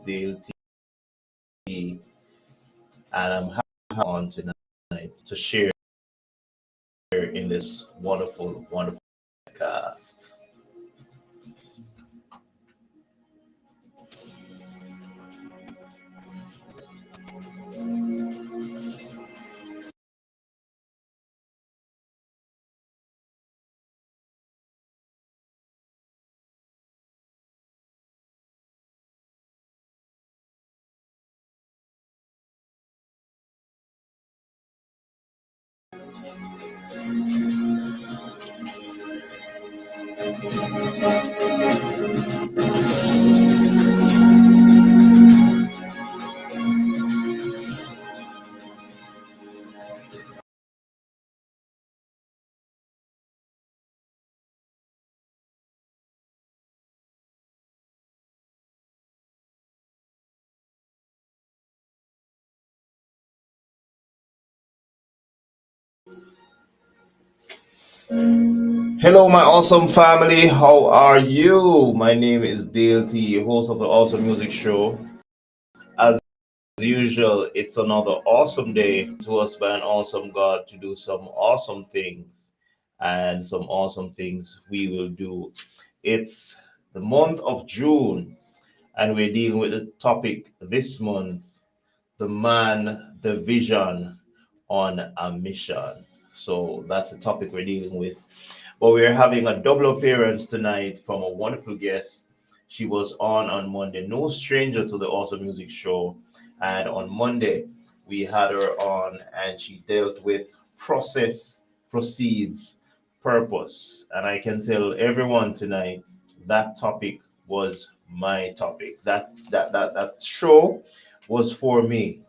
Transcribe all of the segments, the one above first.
Dayle T, and I'm happy on tonight to share in this wonderful, wonderful podcast. Hello, my awesome family. How are you? My name is Dayle T, host of the Awesome Music Show. As usual, it's another awesome day to us by an awesome God to do some awesome things, and some awesome things we will do. It's the month of June, and we're dealing with the topic this month: the man, the vision on a mission. So that's the topic we're dealing with. But we're having a double appearance tonight from a wonderful guest. She was on Monday, no stranger to the Awesome Music Show. And on Monday, we had her on and she dealt with process, proceeds, purpose. And I can tell everyone tonight that topic was my topic. That show was for me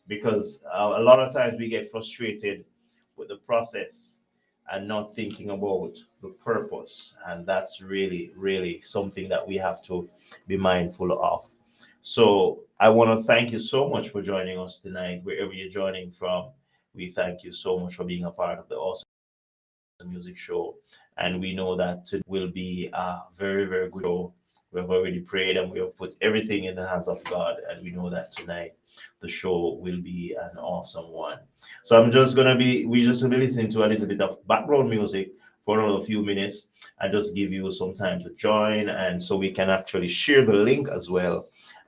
because a lot of times we get frustrated with the process and not thinking about the purpose. And that's really, really something that we have to be mindful of. So I want to thank you so much for joining us tonight, wherever you're joining from. We thank you so much for being a part of the Awesome Music Show. And we know that today will be a very, very good show. We've already prayed and we have put everything in the hands of God. And we know that tonight the show will be an awesome one. So we just gonna be listening to a little bit of background music for another few minutes and just give you some time to join and so we can actually share the link as well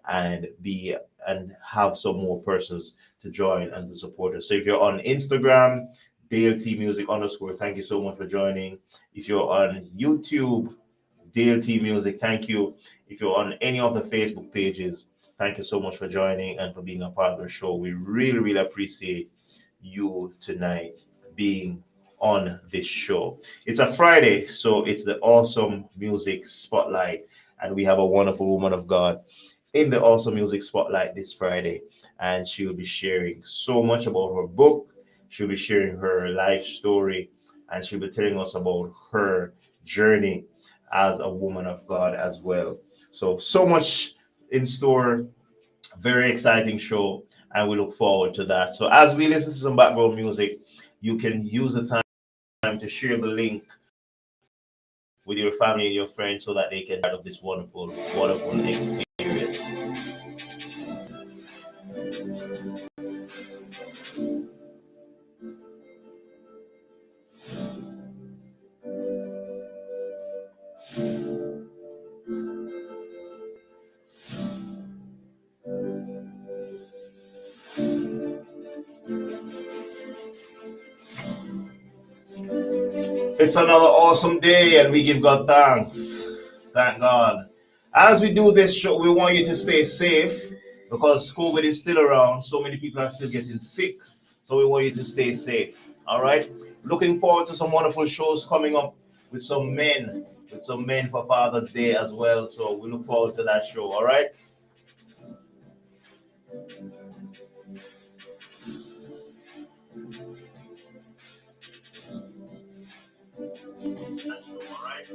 and be and have some more persons to join and to support us. So if you're on Instagram, Dayle T Music underscore, thank you so much for joining. If you're on YouTube, Dayle T Music, thank you. If you're on any of the Facebook pages, thank you so much for joining and for being a part of the show. We really, really appreciate you tonight being on this show. It's a Friday, so it's the Awesome Music Spotlight, and we have a wonderful woman of God in the Awesome Music Spotlight this Friday, and she will be sharing so much about her book. She'll be sharing her life story, and she'll be telling us about her journey as a woman of God as well. So much in store, very exciting show, and we look forward to that. So as we listen to some background music, you can use the time to share the link with your family and your friends so that they can be part of this wonderful, wonderful experience. It's another awesome day, and we give God thanks. Thank God. As we do this show, we want you to stay safe because COVID is still around. So many people are still getting sick. So we want you to stay safe. All right. Looking forward to some wonderful shows coming up with some men for Father's Day as well. So we look forward to that show. All right. All right.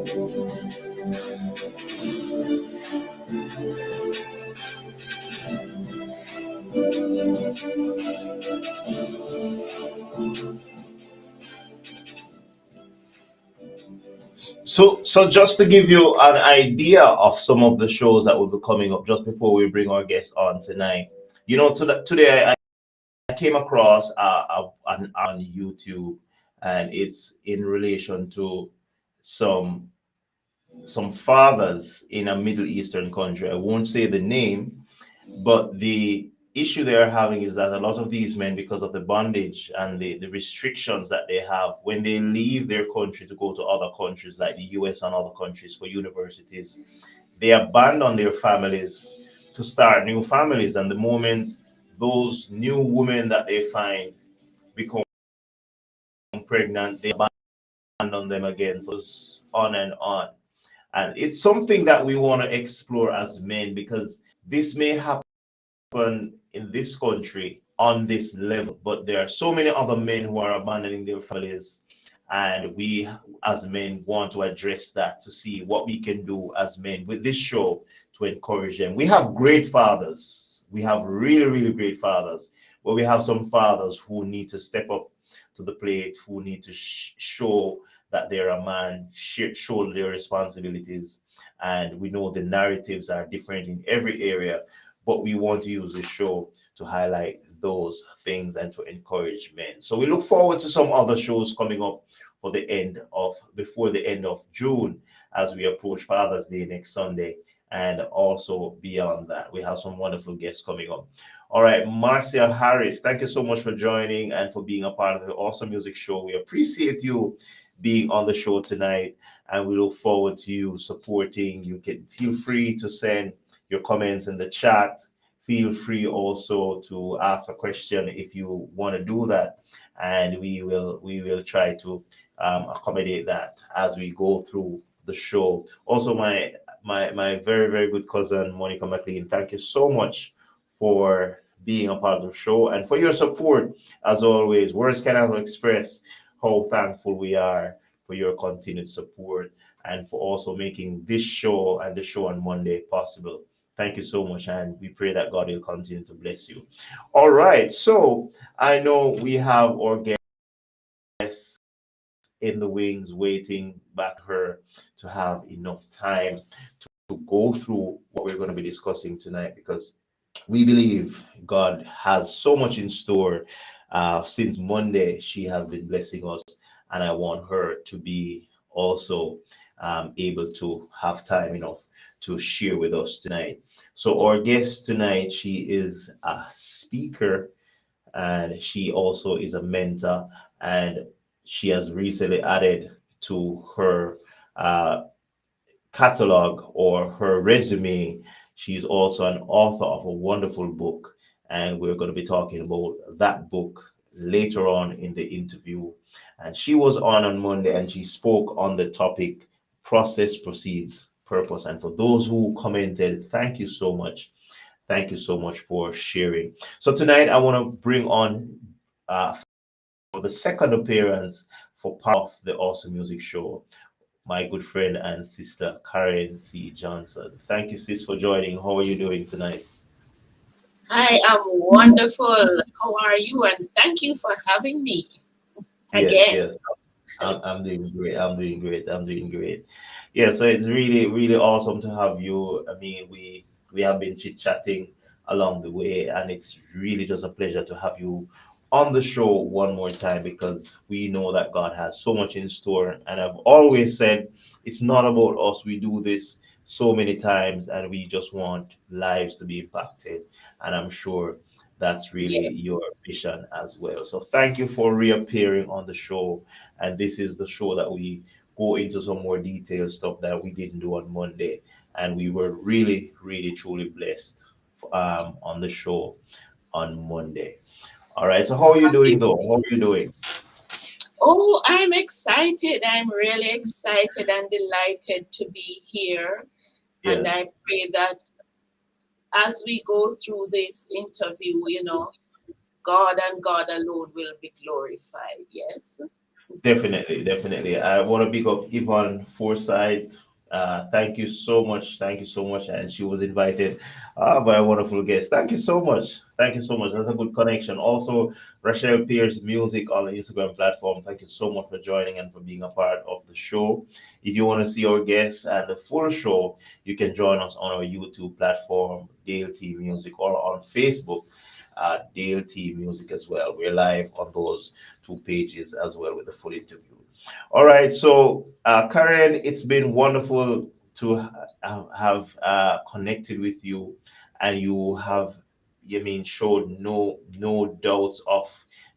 So just to give you an idea of some of the shows that will be coming up, just before we bring our guests on tonight, today I came across on YouTube, and it's in relation to some some fathers in a Middle Eastern country. I won't say the name, but the issue they're having is that a lot of these men, because of the bondage and the restrictions that they have, when they leave their country to go to other countries like the US and other countries for universities, they abandon their families to start new families. And the moment those new women that they find become pregnant, they abandon them again. So it's on and on. And it's something that we want to explore as men, because this may happen in this country on this level, but there are so many other men who are abandoning their families, and we as men want to address that to see what we can do as men with this show to encourage them. We have great fathers, we have really, really great fathers, but we have some fathers who need to step up to the plate, who need to show that they're a man, show their responsibilities. And we know the narratives are different in every area, but we want to use the show to highlight those things and to encourage men. So we look forward to some other shows coming up for the end of before the end of June, as we approach Father's Day next Sunday, and also beyond that. We have some wonderful guests coming up. All right, Marcia Harris, thank you so much for joining and for being a part of the Awesome Music Show. We appreciate you being on the show tonight, and we look forward to you supporting. You can feel free to send your comments in the chat. Feel free also to ask a question if you want to do that, and we will try to accommodate that as we go through the show. Also, my very, very good cousin Monica McLean, thank you so much for being a part of the show and for your support. As always, words cannot express how thankful we are for your continued support, and for also making this show and the show on Monday possible. Thank you so much, and we pray that God will continue to bless you. All right, so I know we have our guests in the wings waiting back her to have enough time to go through what we're going to be discussing tonight, because we believe God has so much in store. Since Monday, she has been blessing us, and I want her to be also able to have time enough to share with us tonight. So, our guest tonight, she is a speaker, and she also is a mentor, and she has recently added to her catalog or her resume. She's also an author of a wonderful book, and we're going to be talking about that book later on in the interview. And she was on Monday, and she spoke on the topic process precedes purpose. And for those who commented, thank you so much. Thank you so much for sharing. So tonight I want to bring on for the second appearance for part of the Awesome Music Show, my good friend and sister Karen C. Johnson. Thank you, sis, for joining. How are you doing tonight? I am wonderful. How are you? And thank you for having me Yes, again. yes. I'm doing great. I'm doing great. I'm doing great. Yeah, so it's really, really awesome to have you. I mean, we have been chit chatting along the way, and it's really just a pleasure to have you on the show one more time, because we know that God has so much in store. And I've always said it's not about us. We do this so many times, and we just want lives to be impacted. And I'm sure that's really Yes. your mission as well. So thank you for reappearing on the show. And this is the show that we go into some more detailed stuff that we didn't do on Monday. And we were really, really, truly blessed on the show on Monday. All right. So how are you doing though? How are you doing? Oh, I'm excited. I'm really excited and delighted to be here. And Yes. I pray that as we go through this interview, God and God alone will be glorified. Yes. Definitely, definitely. I want to pick up Yvonne Forsyth. Thank you so much. Thank you so much. And she was invited by a wonderful guest. Thank you so much. Thank you so much. That's a good connection. Also, Rachel Pierce Music on the Instagram platform. Thank you so much for joining and for being a part of the show. If you want to see our guests and the full show, you can join us on our YouTube platform, Dayle T Music, or on Facebook, Dayle T Music as well. We're live on those two pages as well with the full interview. All right, so Karen, it's been wonderful to have connected with you, and you have, you mean, showed no doubts of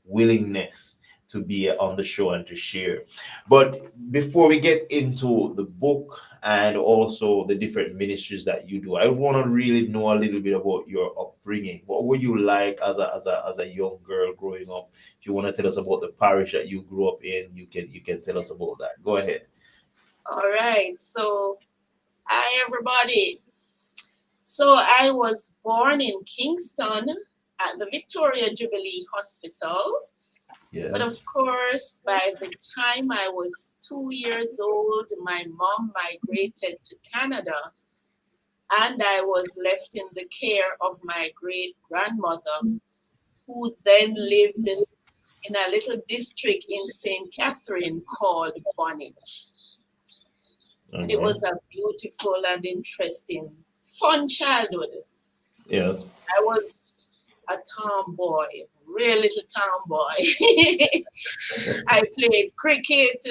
willingness to be on the show and to share. But before we get into the book and also the different ministries that you do, I want to really know a little bit about your upbringing. What were you like as a young girl growing up? If you want to tell us about the parish that you grew up in, you can tell us about that. Go ahead. All right. So, hi, everybody. So, I was born in Kingston at the Victoria Jubilee Hospital. But of Yes. course, by the time I was 2 years old, my mom migrated to Canada, and I was left in the care of my great grandmother, who then lived in a little district in St. Catherine called Bonnet. All And it right. was a beautiful and interesting, fun childhood. Yes. I was a tomboy, real little tomboy. I played cricket,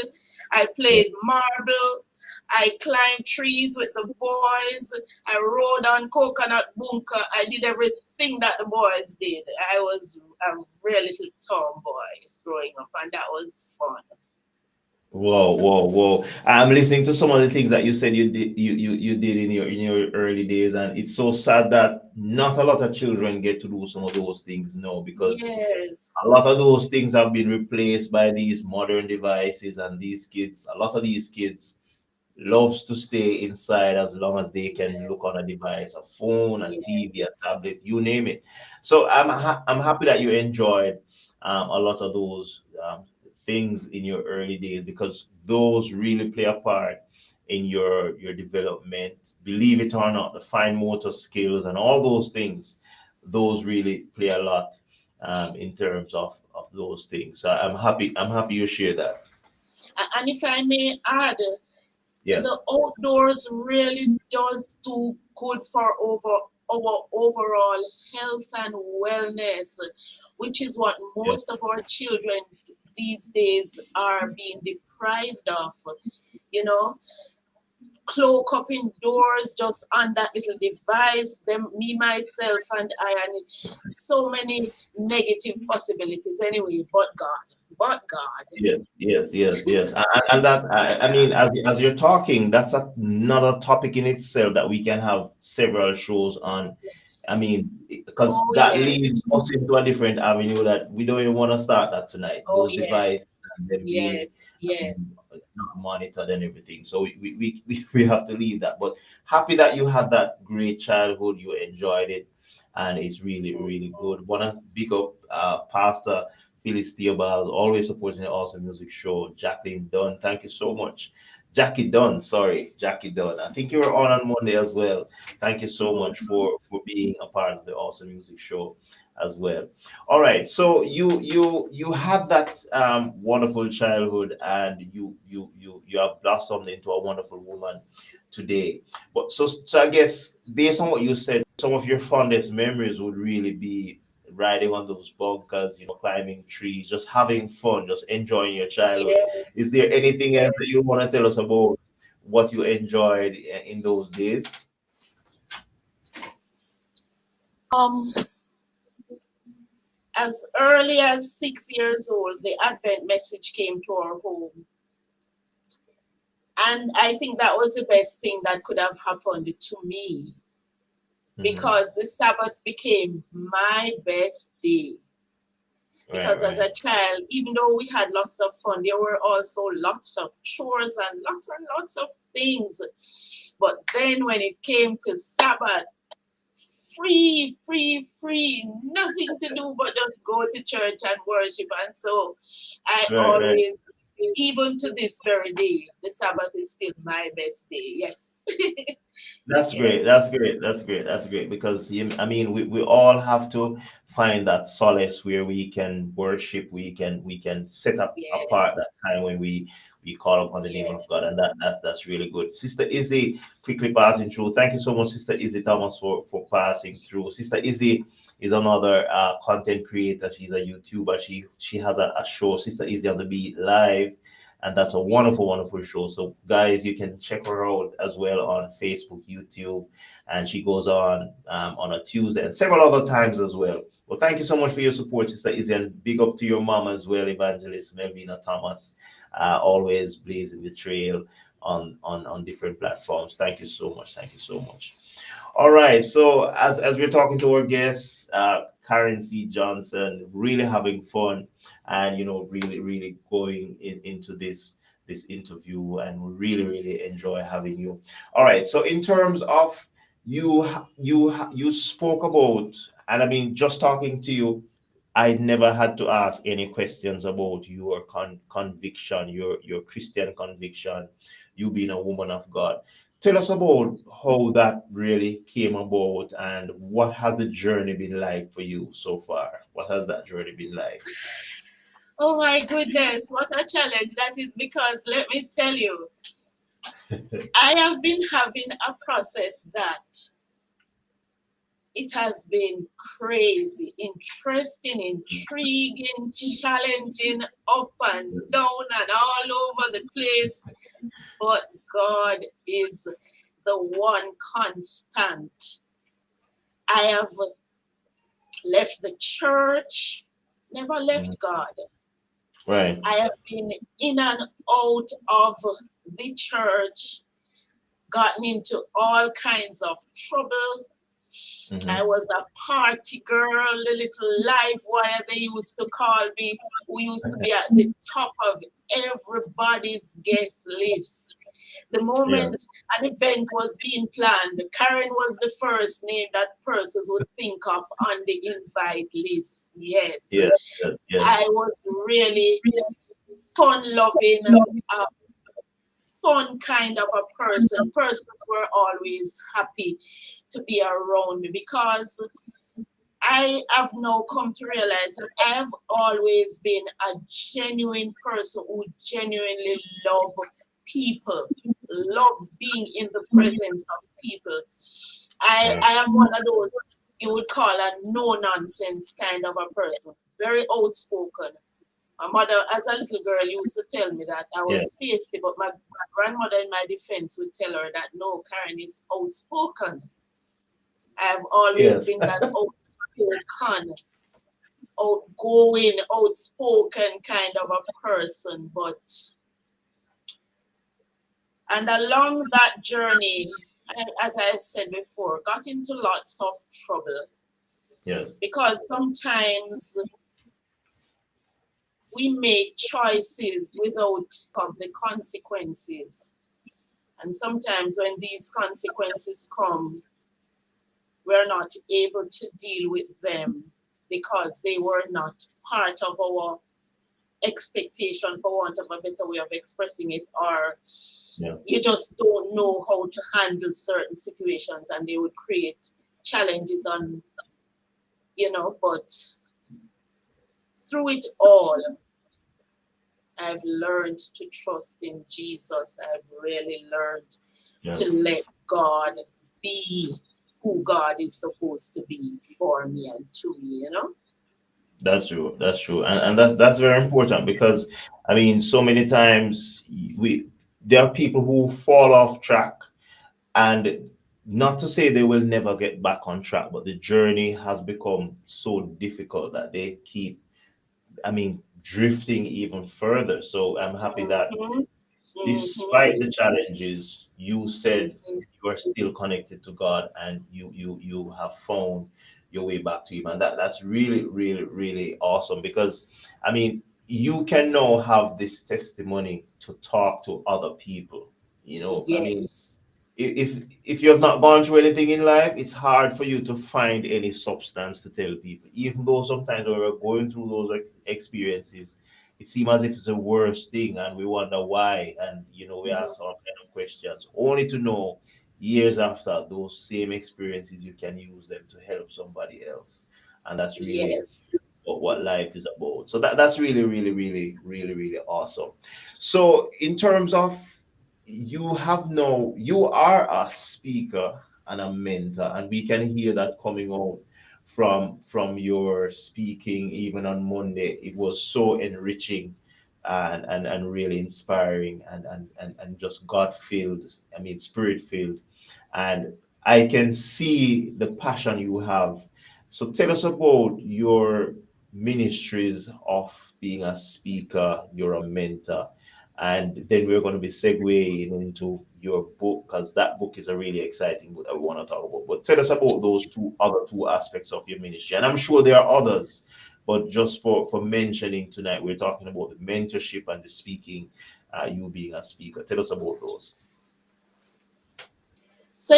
I Yeah. played marble, I climbed trees with the boys, I rode on coconut bunker. I did everything that the boys did. I was a real little tomboy growing up, and that was fun. Whoa, whoa, whoa! I'm listening to some of the things that you said you did in your early days, and it's so sad that not a lot of children get to do some of those things now because Yes, a lot of those things have been replaced by these modern devices, and a lot of these kids loves to stay inside as long as they can look on a device, a phone, a TV, a yes, tablet, you name it. So I'm happy that you enjoyed a lot of those things in your early days because those really play a part in your development. Believe it or not, the fine motor skills and all those things, those really play a lot in terms of those things. So I'm happy you share that. And if I may add, Yes. the outdoors really does do good for our overall health and wellness, which is what Yes. most of our children these days are being deprived of. You know, cloak up indoors just on that little device, them, me, myself, and I, and so many negative possibilities anyway, but God. Yes, yes, yes, yes. And that, I mean, as you're talking, that's another topic in itself that we can have several shows on. Yes. I mean, because Oh, that yes. leads us into a different avenue that we don't even want to start that tonight. Oh, Those devices yes. and them being Yes. Yes. um, not monitored and everything. So we have to leave that. But happy that you had that great childhood, you enjoyed it, and it's really, really good. Want to big up Pastor Phyllis Theobald, always supporting the Awesome Music Show. Jacqueline Dunn, thank you so much. Jackie Dunn, sorry, Jackie Dunn. I think you were on Monday as well. Thank you so much for being a part of the Awesome Music Show as well. All right, so you had that wonderful childhood, and you have blossomed into a wonderful woman today. But so I guess based on what you said, some of your fondest memories would really be riding on those bunkers, climbing trees, just having fun, just enjoying your childhood. Yes. Is there anything else Yes. that you want to tell us about what you enjoyed in those days? Um, as early as 6 years old, the Advent message came to our home. And I think that was the best thing that could have happened to me Hmm. because the Sabbath became my best day. Right, Because as a right. child, even though we had lots of fun, there were also lots of chores and lots of things. But then when it came to Sabbath, free, free, free, nothing to do but just go to church and worship. And so I Right, right. always even to this very day, the Sabbath is still my best day. Yes. That's Yes. great. That's great. That's great. That's great because I mean, we all have to find that solace where we can worship. We can set up apart Yes. that time when we call upon the name of God, and that's really good. Sister Izzy, quickly passing through. Thank you so much, Sister Izzy Thomas, for passing through. Sister Izzy is another content creator. She's a YouTuber. She has a show, Sister Izzy on the Beat Live, and that's a wonderful, wonderful show. So, guys, you can check her out as well on Facebook, YouTube, and she goes on a Tuesday and several other times as well. Well, thank you so much for your support, Sister Izzy, and big up to your mom as well, Evangelist Melvina Thomas, always blazing the trail on different platforms. Thank you so much. Thank you so much. All right. So as we're talking to our guests, Karen C. Johnson, really having fun, and really going into this interview, and we really enjoy having you. All right. So in terms of you spoke about, and I mean, just talking to you, I never had to ask any questions about your conviction, your Christian conviction, you being a woman of God. Tell us about how that really came about, and what has the journey been like for you so far? What has that journey been like? Oh my goodness, what a challenge that is, because let me tell you, I have been having a process that it has been crazy, interesting, intriguing, challenging, up and down and all over the place. But God is the one constant. I have left the church, never left Mm, God. right. I have been in and out of the church, gotten into all kinds of trouble. I Hmm. was a party girl, the little live wire they used to call me, who used to be at the top of everybody's guest list. The Yeah. moment an event was being planned, Karen was the first name that persons would think of on the invite list. Yes, Yes. Yes. Yes. I was really fun loving, fun kind of a person. Persons were always happy to be around me because I have now come to realize that I have always been a genuine person who genuinely love people, love being in the presence of people. Yeah. I am one of those you would call a no nonsense kind of a person, very outspoken. My mother, as a little girl, used to tell me that I Yeah. was feisty, but my grandmother, in my defense, would tell her that no, Karen is outspoken. I've always Yes. been that outspoken, outgoing, outspoken kind of a person. And along that journey, as I said before, got into lots of trouble Yes. because sometimes we make choices without of the consequences. And sometimes when these consequences come, we're not able to deal with them because they were not part of our expectation, for want of a better way of expressing it, or Yeah. you just don't know how to handle certain situations and they would create challenges on, but through it all, I've learned to trust in Jesus. I've really learned Yeah. to let God be who God is supposed to be for me and to me. That's true. That's true, and that's very important because I mean, so many times we there are people who fall off track, and not to say they will never get back on track, but the journey has become so difficult that they keep, I mean, drifting even further. So I'm happy that Mm-hmm, despite mm-hmm, the challenges, you said mm-hmm. you are still connected to God, and you have found your way back to Him, and that's really awesome because I mean, you can now have this testimony to talk to other people. I mean, Yes, if you have not gone through anything in life, it's hard for you to find any substance to tell people. Even though sometimes when we're going through those experiences, it seems as if it's the worst thing, and we wonder why, and we Mhm. ask all kind of questions, only to know years after those same experiences you can use them to help somebody else, and that's really Yes. what life is about. So that's really, really, really, really, really awesome. So in terms of, you are a speaker and a mentor, and we can hear that coming out from your speaking even on Monday. It was so enriching and really inspiring and just God filled, I mean spirit filled. And I can see the passion you have. So tell us about your ministries of being a speaker, you're a mentor, and then we're going to be segueing into your book, because that book is a really exciting book that we want to talk about. But tell us about those other two aspects of your ministry, and I'm sure there are others, but just for mentioning tonight, we're talking about the mentorship and the speaking, you being a speaker. Tell us about those. So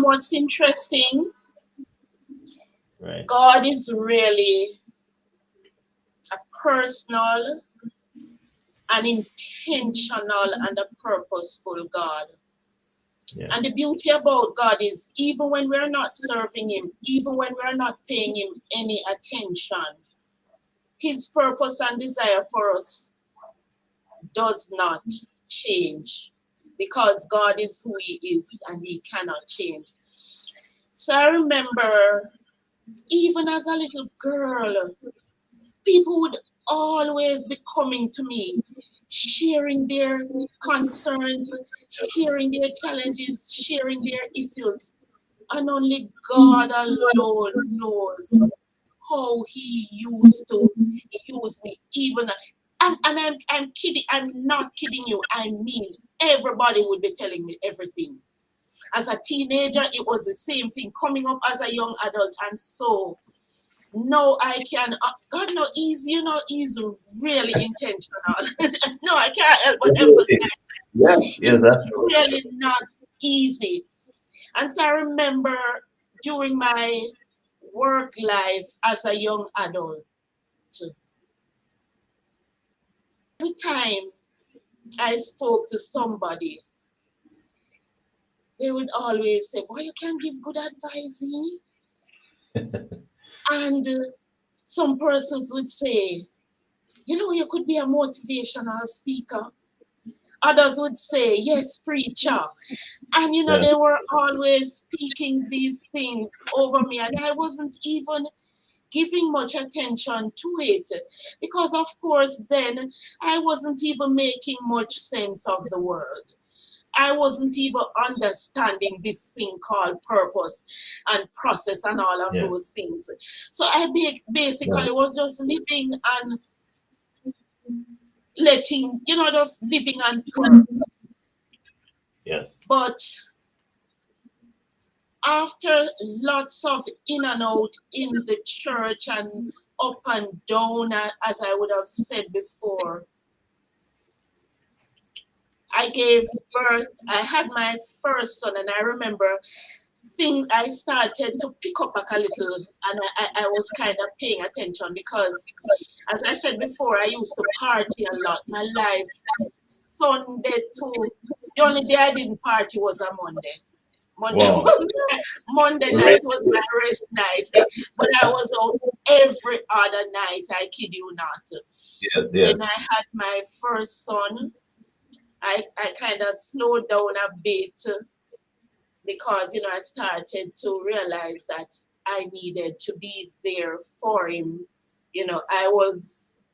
what's interesting, Right. God is really a personal, an intentional, and a purposeful God. Yeah. And the beauty about God is, even when we're not serving Him, even when we're not paying Him any attention, His purpose and desire for us does not change, because God is who He is and He cannot change. So I remember, even as a little girl, people would always be coming to me, sharing their concerns, sharing their challenges, sharing their issues. And only God alone knows how He used to use me. Even I'm kidding, I'm not kidding you. I mean, everybody would be telling me everything. As a teenager, it was the same thing. Coming up as a young adult, and so no, I can. God, no, he's really intentional. No, I can't help but emphasize Yeah, yes, it's that's true. really not easy. And so I remember during my work life as a young adult, every time I spoke to somebody, they would always say, "Boy, you can give good advice, eh?" And some persons would say, "You could be a motivational speaker." Others would say, "Yes, preacher." And Yeah, they were always speaking these things over me, and I wasn't even giving much attention to it, because of course then I wasn't even making much sense of the world. I wasn't even understanding this thing called purpose and process and all of yeah, those things. So I yeah, basically was just living and letting, just living on purpose. yes, But after lots of in and out in the church and up and down, as I would have said before, I gave birth. I had my first son, and I remember things I started to pick up back a little, and I was kind of paying attention because, as I said before, I used to party a lot. My life, Sunday to the only day I didn't party was a Monday. Monday wow. was Monday Really? night was my rest night, but I was out every other night. I kid you not. Yes, yes, When I had my first son, I kind of slowed down a bit, because I started to realize that I needed to be there for him. I was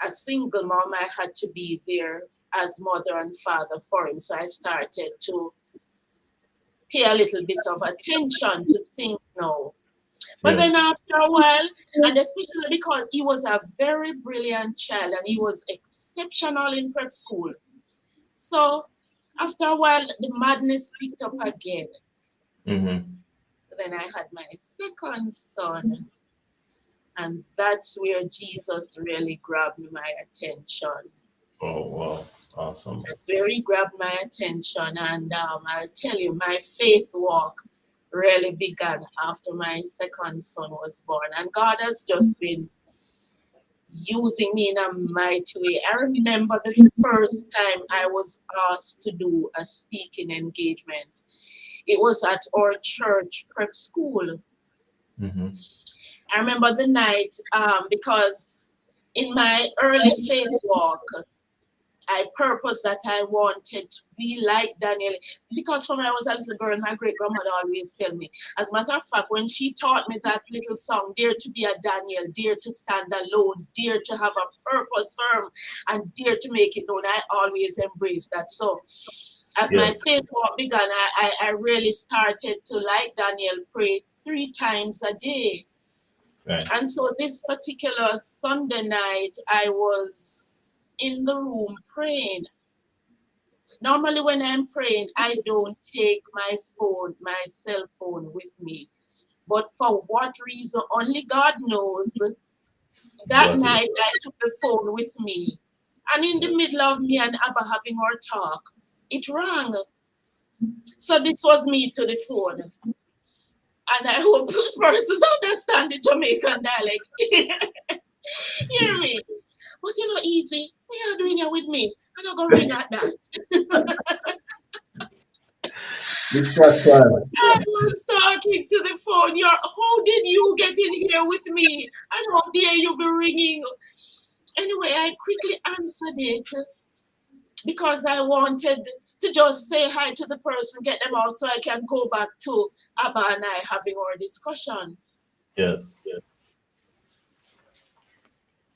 a single mom. I had to be there as mother and father for him. So I started to pay a little bit of attention to things now. But yes, then after a while, and especially because he was a very brilliant child and he was exceptional in prep school. So after a while, the madness picked up again. mm-hmm. Then I had my second son, and that's where Jesus really grabbed my attention. Oh, wow, awesome. That's where he grabbed my attention, and I'll tell you, my faith walk really began after my second son was born. And God has just been using me in a mighty way. I remember the first time I was asked to do a speaking engagement. It was at our church prep school. Mm-hmm. I remember the night because in my early faith walk, I purposed that I wanted to be like Daniel because when I was a little girl, my great grandmother always tell me. As a matter of fact, when she taught me that little song, "Dare to be a Daniel, dare to stand alone, dare to have a purpose firm, and dare to make it known," I always embraced that. So, as my Yes. faith walk began, I really started to, like Daniel, pray 3 times a day. Right. And so this particular Sunday night, I was in the room praying. Normally, when I'm praying, I don't take my cell phone with me. But for what reason, only God knows. That Got it. night, I took the phone with me. And in the Yes. middle of me and Abba having our talk, it rang. So this was me to the phone. And I hope persons understand the Jamaican dialect. Hear me. But you know, easy. What you doing here with me? I'm not gonna ring at that. Distraction. I was talking to the phone. How did you get in here with me? And how dare you be ringing? Anyway, I quickly answered it because I wanted to just say hi to the person, get them out so I can go back to Abba and I having our discussion. Yes.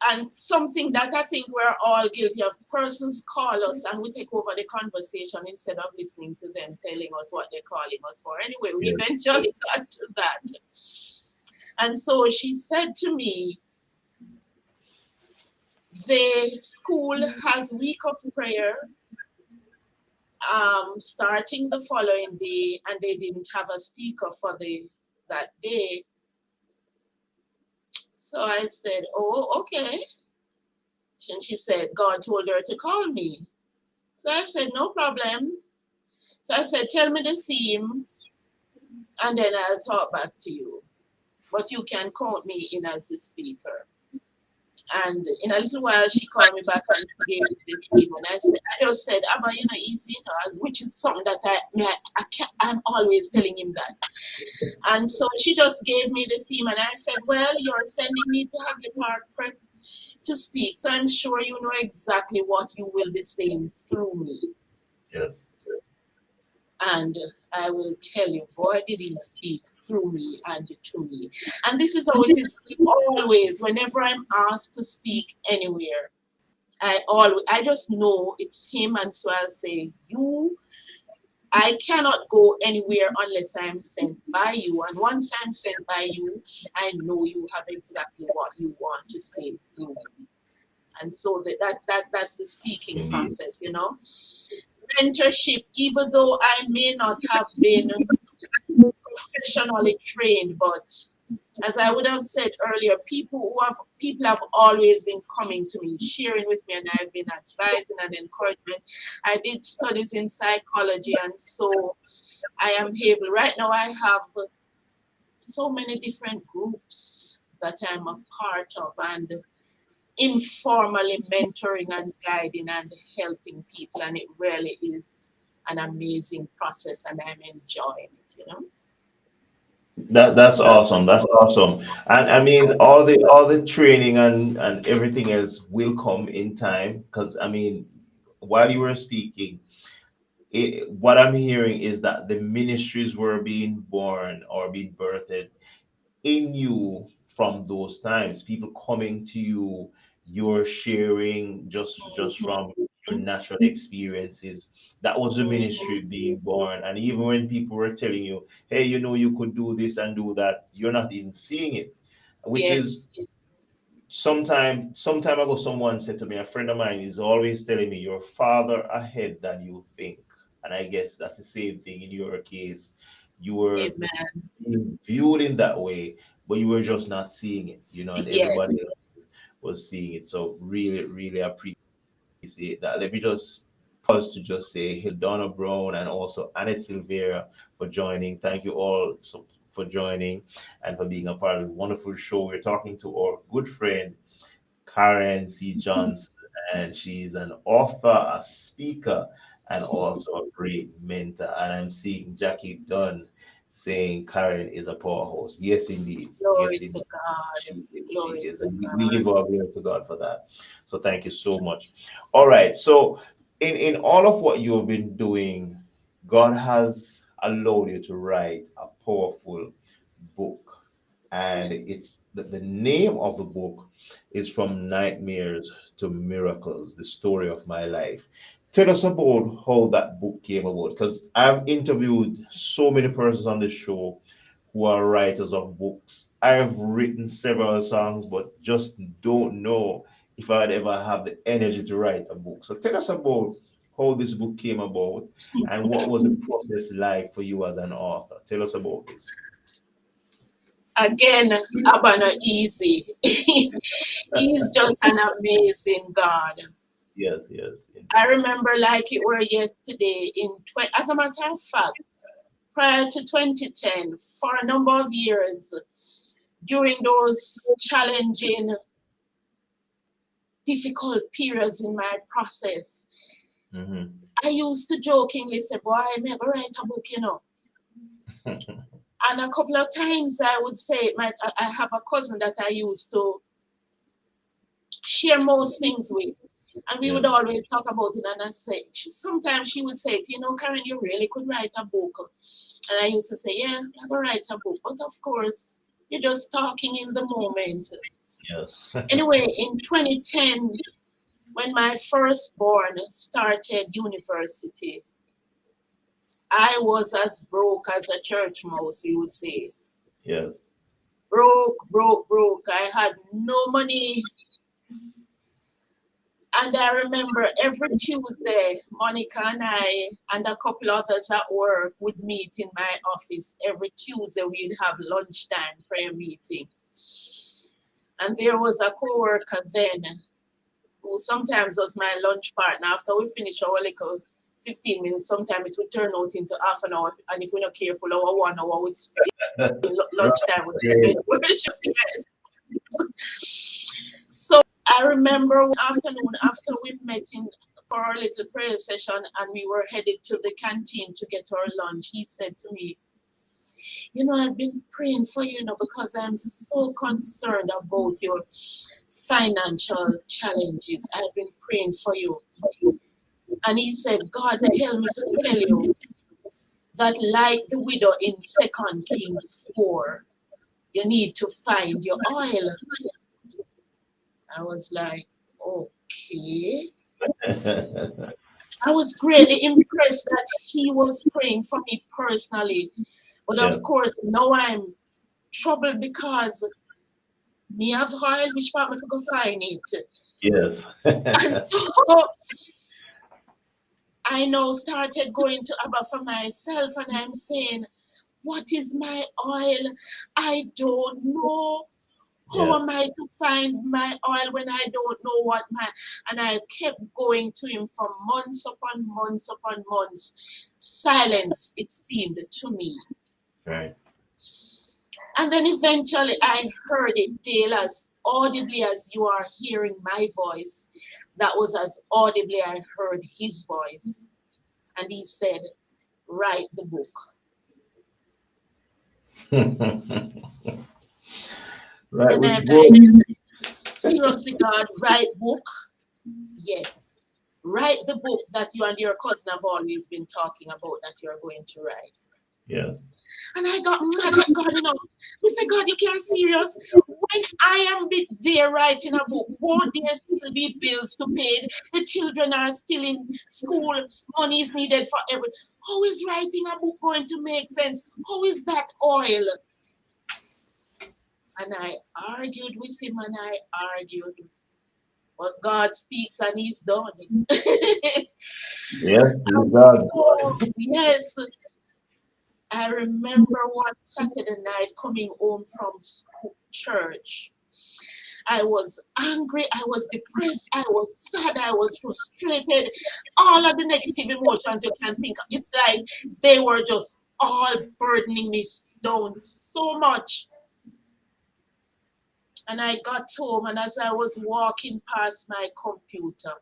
And something that I think we're all guilty of. Persons call us and we take over the conversation instead of listening to them telling us what they're calling us for. Anyway, we Yes. eventually got to that. And so she said to me, the school has week of prayer starting the following day, and they didn't have a speaker for that day. So I said, "Oh, okay." And she said, God told her to call me. So I said, "No problem." So I said, "Tell me the theme, and then I'll talk back to you. But you can count me in as the speaker." And in a little while, she called me back and gave me the theme. And I just said, "Abba, easy, which is something that I'm always telling him that." And so she just gave me the theme. And I said, "Well, you're sending me to Hagley Park Prep to speak. So I'm sure you know exactly what you will be saying through me." Yes. And I will tell you, boy, did he speak through me and to me. And this is how it is always. Whenever I'm asked to speak anywhere, I just know it's him, and so I'll say, I cannot go anywhere unless I'm sent by you. And once I'm sent by you, I know you have exactly what you want to say through me. And so that's the speaking Indeed. process. Mentorship, even though I may not have been professionally trained, but as I would have said earlier, people have always been coming to me, sharing with me, and I've been advising and encouragement. I did studies in psychology, and so I am able. Right now, I have so many different groups that I'm a part of, and informally mentoring and guiding and helping people, and it really is an amazing process, and I'm enjoying it. That's awesome. That's awesome. And I mean, all the training and everything else will come in time. Because I mean, while you were speaking, what I'm hearing is that the ministries were being born or being birthed in you from those times. People coming to you, you're sharing just from your natural experiences. That was the Mhm. ministry being born. And even when people were telling you, hey, you could do this and do that, you're not even seeing it. Which is Yes, sometime ago someone said to me, a friend of mine is always telling me you're farther ahead than you think. And I guess that's the same thing in your case. You were amen. being viewed in that way, but you were just not seeing it, and everybody Yes, else was seeing it. So really, really appreciate that. Let me just pause to just say hello to Donna Brown and also Annette Silvera for joining. Thank you all for joining and for being a part of the wonderful show. We're talking to our good friend Karen C. Johnson, and she's an author, a speaker, and also a great mentor. And I'm seeing Jackie Dunn saying Karen is a powerhouse. Yes, indeed. Glory Yes, to indeed. God. She is. She Glory is. to And we God. give our glory to God for that. So thank you so much. All right. So in all of what you have been doing, God has allowed you to write a powerful book. And Yes. it's the name of the book is From Nightmares to Miracles, the story of my life. Tell us about how that book came about, because I've interviewed so many persons on the show who are writers of books. I've written several songs, but just don't know if I'd ever have the energy to write a book. So tell us about how this book came about and what was the process like for you as an author. Tell us about this. Again, Abana Easy. He's just an amazing God. Yes, yes, I indeed. remember like it were yesterday as a matter of fact, prior to 2010, for a number of years, during those challenging, difficult periods in my process, Hmm. I used to jokingly say, boy, I'm going to write a book, you know. And a couple of times I would say, I have a cousin that I used to share most things with. And we would Yes, always talk about it. And sometimes she would say, you know, Karen, you really could write a book. And I used to say, yeah, I will write a book. But of course, you're just talking in the moment. yes, Anyway, in 2010, when my firstborn started university, I was as broke as a church mouse, we would say. yes, Broke, broke, broke. I had no money. And I remember every Tuesday, Monica and I and a couple others at work would meet in my office. Every Tuesday, we'd have lunchtime prayer meeting. And there was a co-worker then who sometimes was my lunch partner. After we finish our little 15 minutes, sometimes it would turn out into half an hour. And if we're not careful, our 1 hour would right, lunchtime would be great. spent worshiping. So I remember one afternoon after we met in for our little prayer session and we were headed to the canteen to get our lunch, he said to me, you know, I've been praying for you, you know, because I'm so concerned about your financial challenges. I've been praying for you. And he said, God tell me to tell you that like the widow in 2 Kings 4, you need to find your oil. I was like, okay. I was greatly impressed that he was praying for me personally. But Yeah, of course, now I'm troubled because me have oil, which part me to go find it. yes, And so I now started going to Abba for myself and I'm saying, what is my oil? I don't know. How yes, am I to find my oil when I don't know what my, and I kept going to him for months upon months upon months. Silence, it seemed to me. right. And then eventually I heard it, Dale, as audibly as you are hearing my voice. That was as audibly I heard his voice. And he said, write the book. Right, And which I'm book? like, seriously, God, write book? Yes. Write the book that you and your cousin have always been talking about that you're going to write. Yes, And I got mad at God, you know. We said, God, you can't serious. When I am there writing a book, won't there still be bills to pay? The children are still in school. Money is needed for everything. How is writing a book going to make sense? How is that oil? And I argued with him and I argued. But God speaks and he's done. yes, he's And God. so, yes, I remember one Saturday night coming home from school, church. I was angry, I was depressed, I was sad, I was frustrated. All of the negative emotions you can think of. It's like they were just all burdening me down so much. And I got home, and as I was walking past my computer,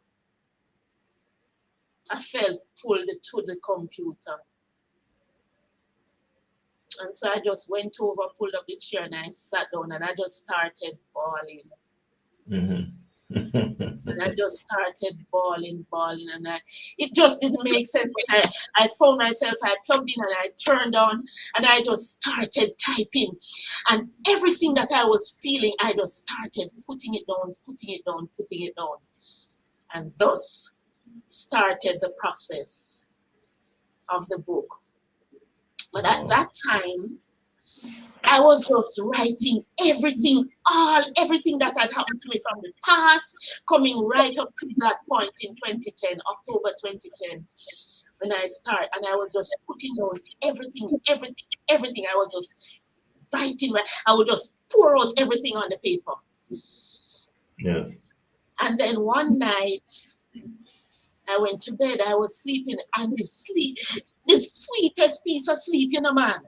I felt pulled to the computer. And so I just went over, pulled up the chair, and I sat down, and I just started bawling. Mm-hmm. And I just started bawling, and it just didn't make sense. But I found myself, I plugged in and I turned on, and I just started typing. And everything that I was feeling, I just started putting it down, putting it down, putting it down. And thus started the process of the book. But at Wow. that time, I was just writing everything that had happened to me from the past, coming right up to that point in 2010, October 2010, when I started, and I was just putting down everything. I was just writing, I would just pour out everything on the paper. Yes. And then one night, I went to bed, I was sleeping, and the sweetest piece of sleep, man.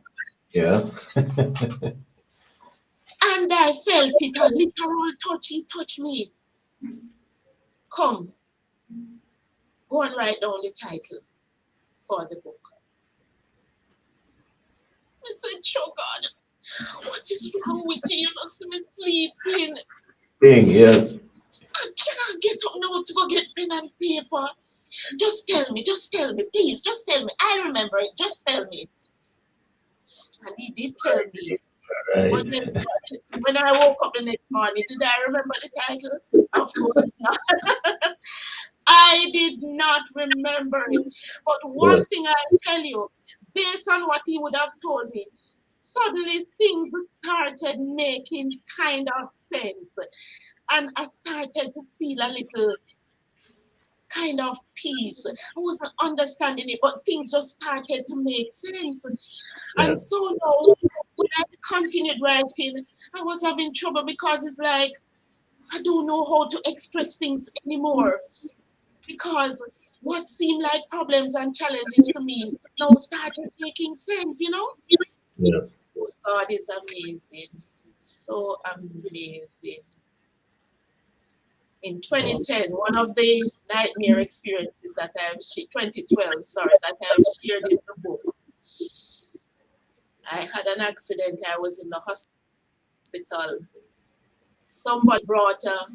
Yes. And I felt it, a literal touch, he touched me. Come, go and write down the title for the book. I said, "Oh God, what is wrong with you? You must be sleeping. Thing, yes. I cannot get up now to go get pen and paper. Just tell me, please, just tell me. I remember it, just tell me." And he did tell me. But Right. then when I woke up the next morning, did I remember the title? Of course not. I did not remember it. But Yes. one thing I tell you, based on what he would have told me, suddenly things started making kind of sense. And I started to feel a little kind of peace. I wasn't understanding it, but things just started to make sense. And Yes. so now, when I continued writing, I was having trouble because it's like, I don't know how to express things anymore. Because what seemed like problems and challenges to me now started making sense. Yes. God is amazing. So amazing. In Wow. 2010, one of the nightmare experiences that 2012, sorry, that I've shared in the book, I had an accident. I was in the hospital. Somebody brought a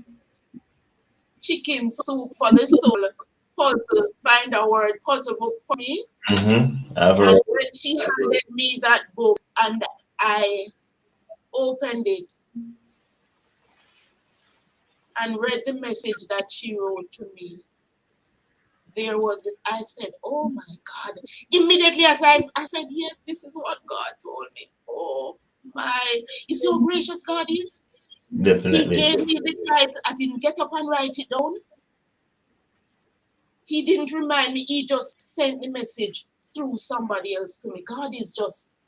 chicken soup for the soul puzzle, find a word puzzle book for me. Mm-hmm. I've And heard. when she handed me that book and I opened it and read the message that she wrote to me, there was it. I said, "Oh my God." Immediately as I said, "Yes, this is what God told me." Oh my, you see how gracious God is? He Definitely. gave me the title. I didn't get up and write it down. He didn't remind me. He just sent the message through somebody else to me. God is just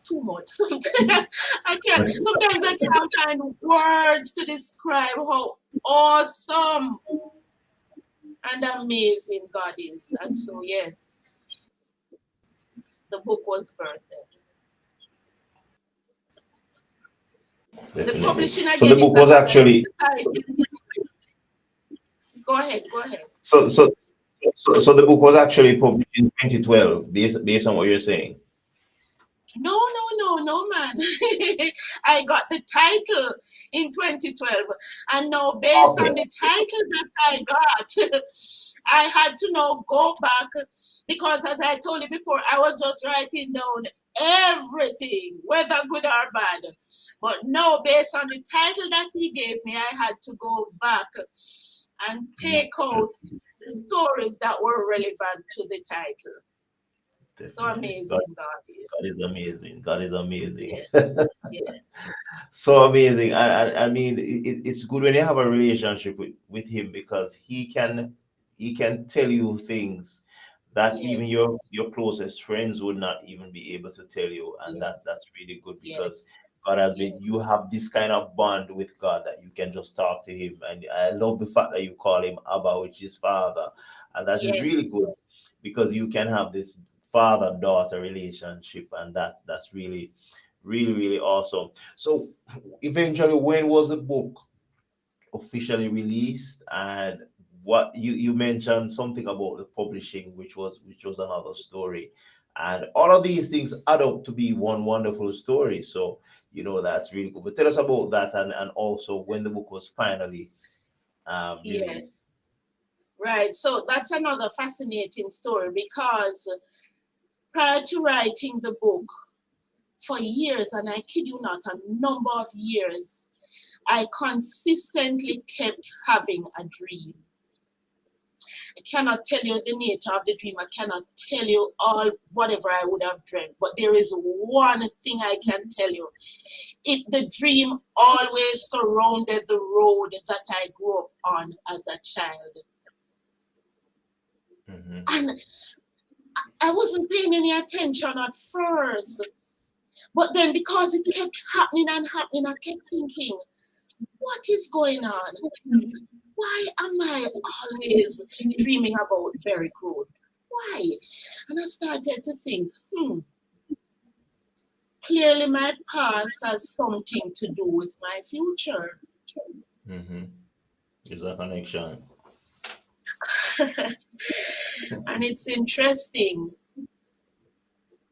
too much. Sometimes I can't find words to describe how awesome and amazing God is. And so, yes, the book was birthed. The Definitely. publishing So the again is book was another actually exciting. Go ahead, go ahead. so so so the book was actually published in 2012, based on what you're saying. No, man. I got the title in 2012. And now, based Okay. on the title that I got, I had to now go back because, as I told you before, I was just writing down everything, whether good or bad. But now, based on the title that he gave me, I had to go back and take out the stories that were relevant to the title. So Definitely. God, amazing God God is is. amazing. God is amazing. Yes, yes, So amazing. I mean, it's good when you have a relationship with him because he can tell you things that even yes, your closest friends would not even be able to tell you, and that's yes, really good because yes, God has been. yes, You have this kind of bond with God that you can just talk to Him, and I love the fact that you call Him Abba, which is Father, and that is really yes, good because you can have this father-daughter relationship, and that's really Really, really awesome. So, eventually, when was the book officially released, and what you mentioned something about the publishing, which was another story, and all of these things add up to be one wonderful story. So that's really cool. But tell us about that, and also when the book was finally released. Yes. Right. So that's another fascinating story because prior to writing the book, for years, and I kid you not, a number of years, I consistently kept having a dream. I cannot tell you the nature of the dream. I cannot tell you all whatever I would have dreamt. But there is one thing I can tell you. The dream always surrounded the road that I grew up on as a child. Hmm. And I wasn't paying any attention at first. But then because it kept happening and happening, I kept thinking, what is going on? Why am I always dreaming about Berwick Road? Why? And I started to think, clearly my past has something to do with my future. Hmm. Is a connection. And it's interesting.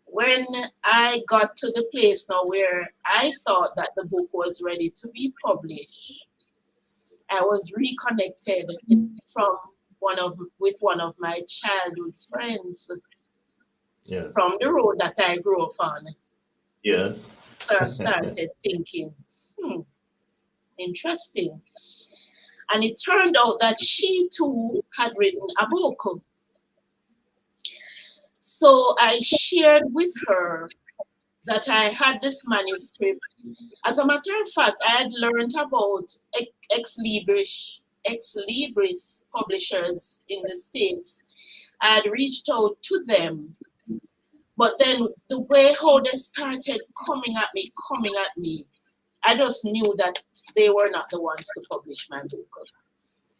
When I got to the place now where I thought that the book was ready to be published, I was reconnected from with one of my childhood friends Yes. from the road that I grew up on. Yes. So I started thinking, hmm, interesting. And it turned out that she too had written a book. So I shared with her that I had this manuscript. As a matter of fact, I had learned about ex libris publishers in the States. I had reached out to them. But then the way how they started coming at me, I just knew that they were not the ones to publish my book.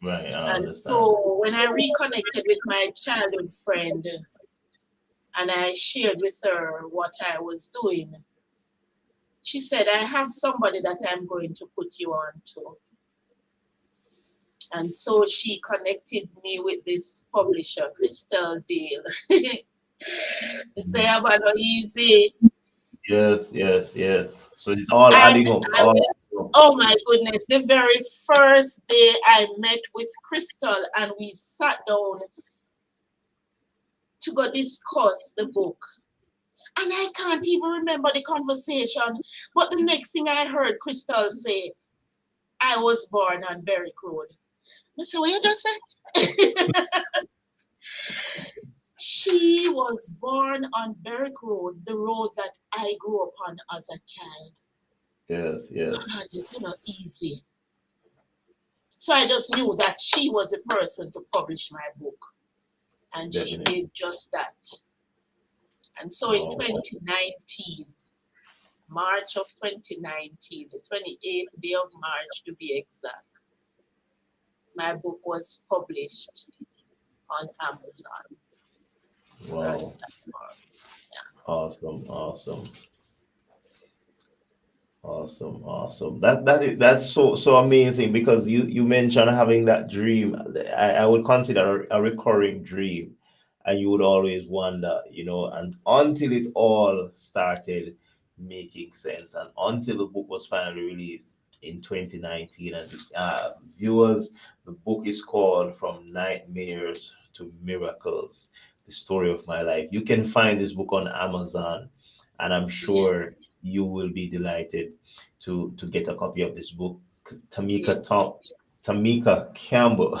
Right, I And understand. so when I reconnected with my childhood friend and I shared with her what I was doing, she said, I have somebody that I'm going to put you on to. And so she connected me with this publisher, Crystal Dayle. They say Mhm. about no easy. Yes, yes, yes. So it's all And adding up. I All will, adding up. oh my goodness, the very first day I met with Crystal and we sat down to go discuss the book. And I can't even remember the conversation. But the next thing I heard Crystal say, I was born on Berwick Road. I said, what you just said? She was born on Berwick Road, the road that I grew up on as a child. Yes, yes, God, it's not easy. So I just knew that she was the person to publish my book. And she definitely. did just that. And so in Wow. 2019, March of 2019, the 28th day of March to be exact, my book was published on Amazon, the Wow. first platform. Awesome, awesome. Awesome, awesome. That's so amazing, because you mentioned having that dream. I would consider a recurring dream, and you would always wonder, and until it all started making sense, and until the book was finally released in 2019. And viewers, the book is called From Nightmares to Miracles: The Story of My Life. You can find this book on Amazon, and I'm Yes, sure you will be delighted to get a copy of this book. Tamika yes, Tom Tamika Campbell.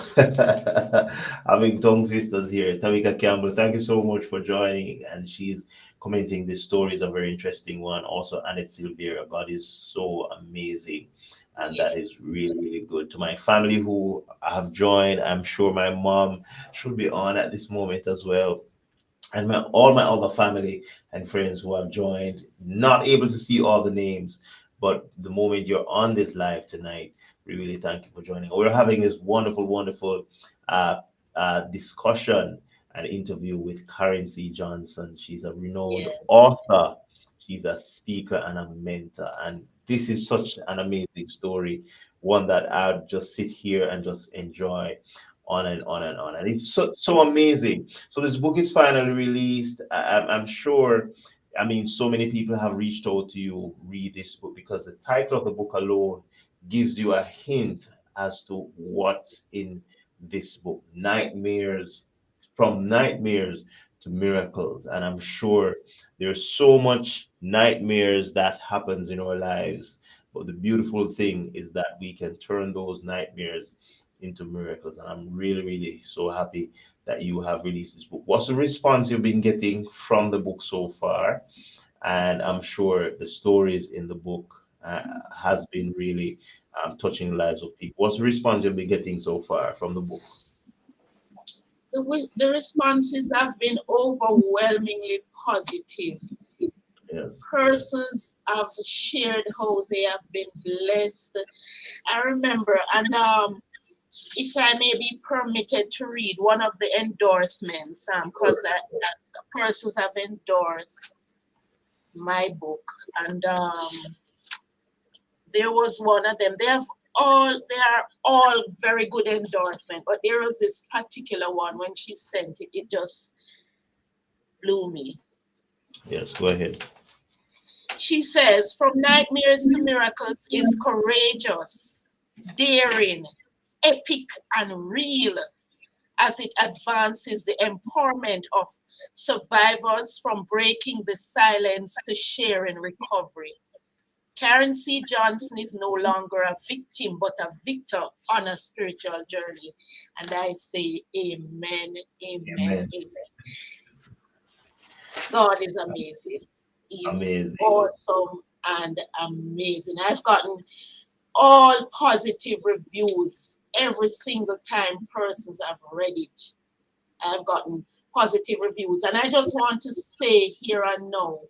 Having tongue twisters here. Tamika Campbell, thank you so much for joining. And she's commenting this story is a very interesting one. Also, Annette Silveira, God is so amazing. And that is yes, really, really good. To my family who have joined, I'm sure my mom should be on at this moment as well, and all my other family and friends who have joined. Not able to see all the names, but the moment you're on this live tonight, we really thank you for joining. We're having this wonderful, wonderful uh, discussion and interview with Karen C. Johnson. She's a renowned yes, author. She's a speaker and a mentor. And this is such an amazing story, one that I'll just sit here and just enjoy on and on and on. And it's so amazing. So this book is finally released. I'm sure, I mean, so many people have reached out to you, read this book, because the title of the book alone gives you a hint as to what's in this book. Nightmares, from nightmares to miracles. And I'm sure there's so much nightmares that happens in our lives, but the beautiful thing is that we can turn those nightmares into miracles. And I'm really so happy that you have released this book. What's the response you've been getting from the book so far? And I'm sure the stories in the book has been really touching the lives of people. What's the response you've been getting so far from the book? The responses have been overwhelmingly positive. Yes. Persons have shared how they have been blessed. I remember, and if I may be permitted to read one of the endorsements, because persons have endorsed my book, and there was one of them. They are all very good endorsement, but there was this particular one when she sent it, it just blew me. Yes, go ahead. She says, "From nightmares to miracles is courageous, daring, epic, and real as it advances the empowerment of survivors from breaking the silence to sharing recovery. Karen C. Johnson is no longer a victim, but a victor on a spiritual journey." And I say, Amen, Amen, Amen. Amen. God is amazing. He's Amazing. awesome and amazing. I've gotten all positive reviews every single time persons have read it. I've gotten positive reviews. And I just want to say here and now,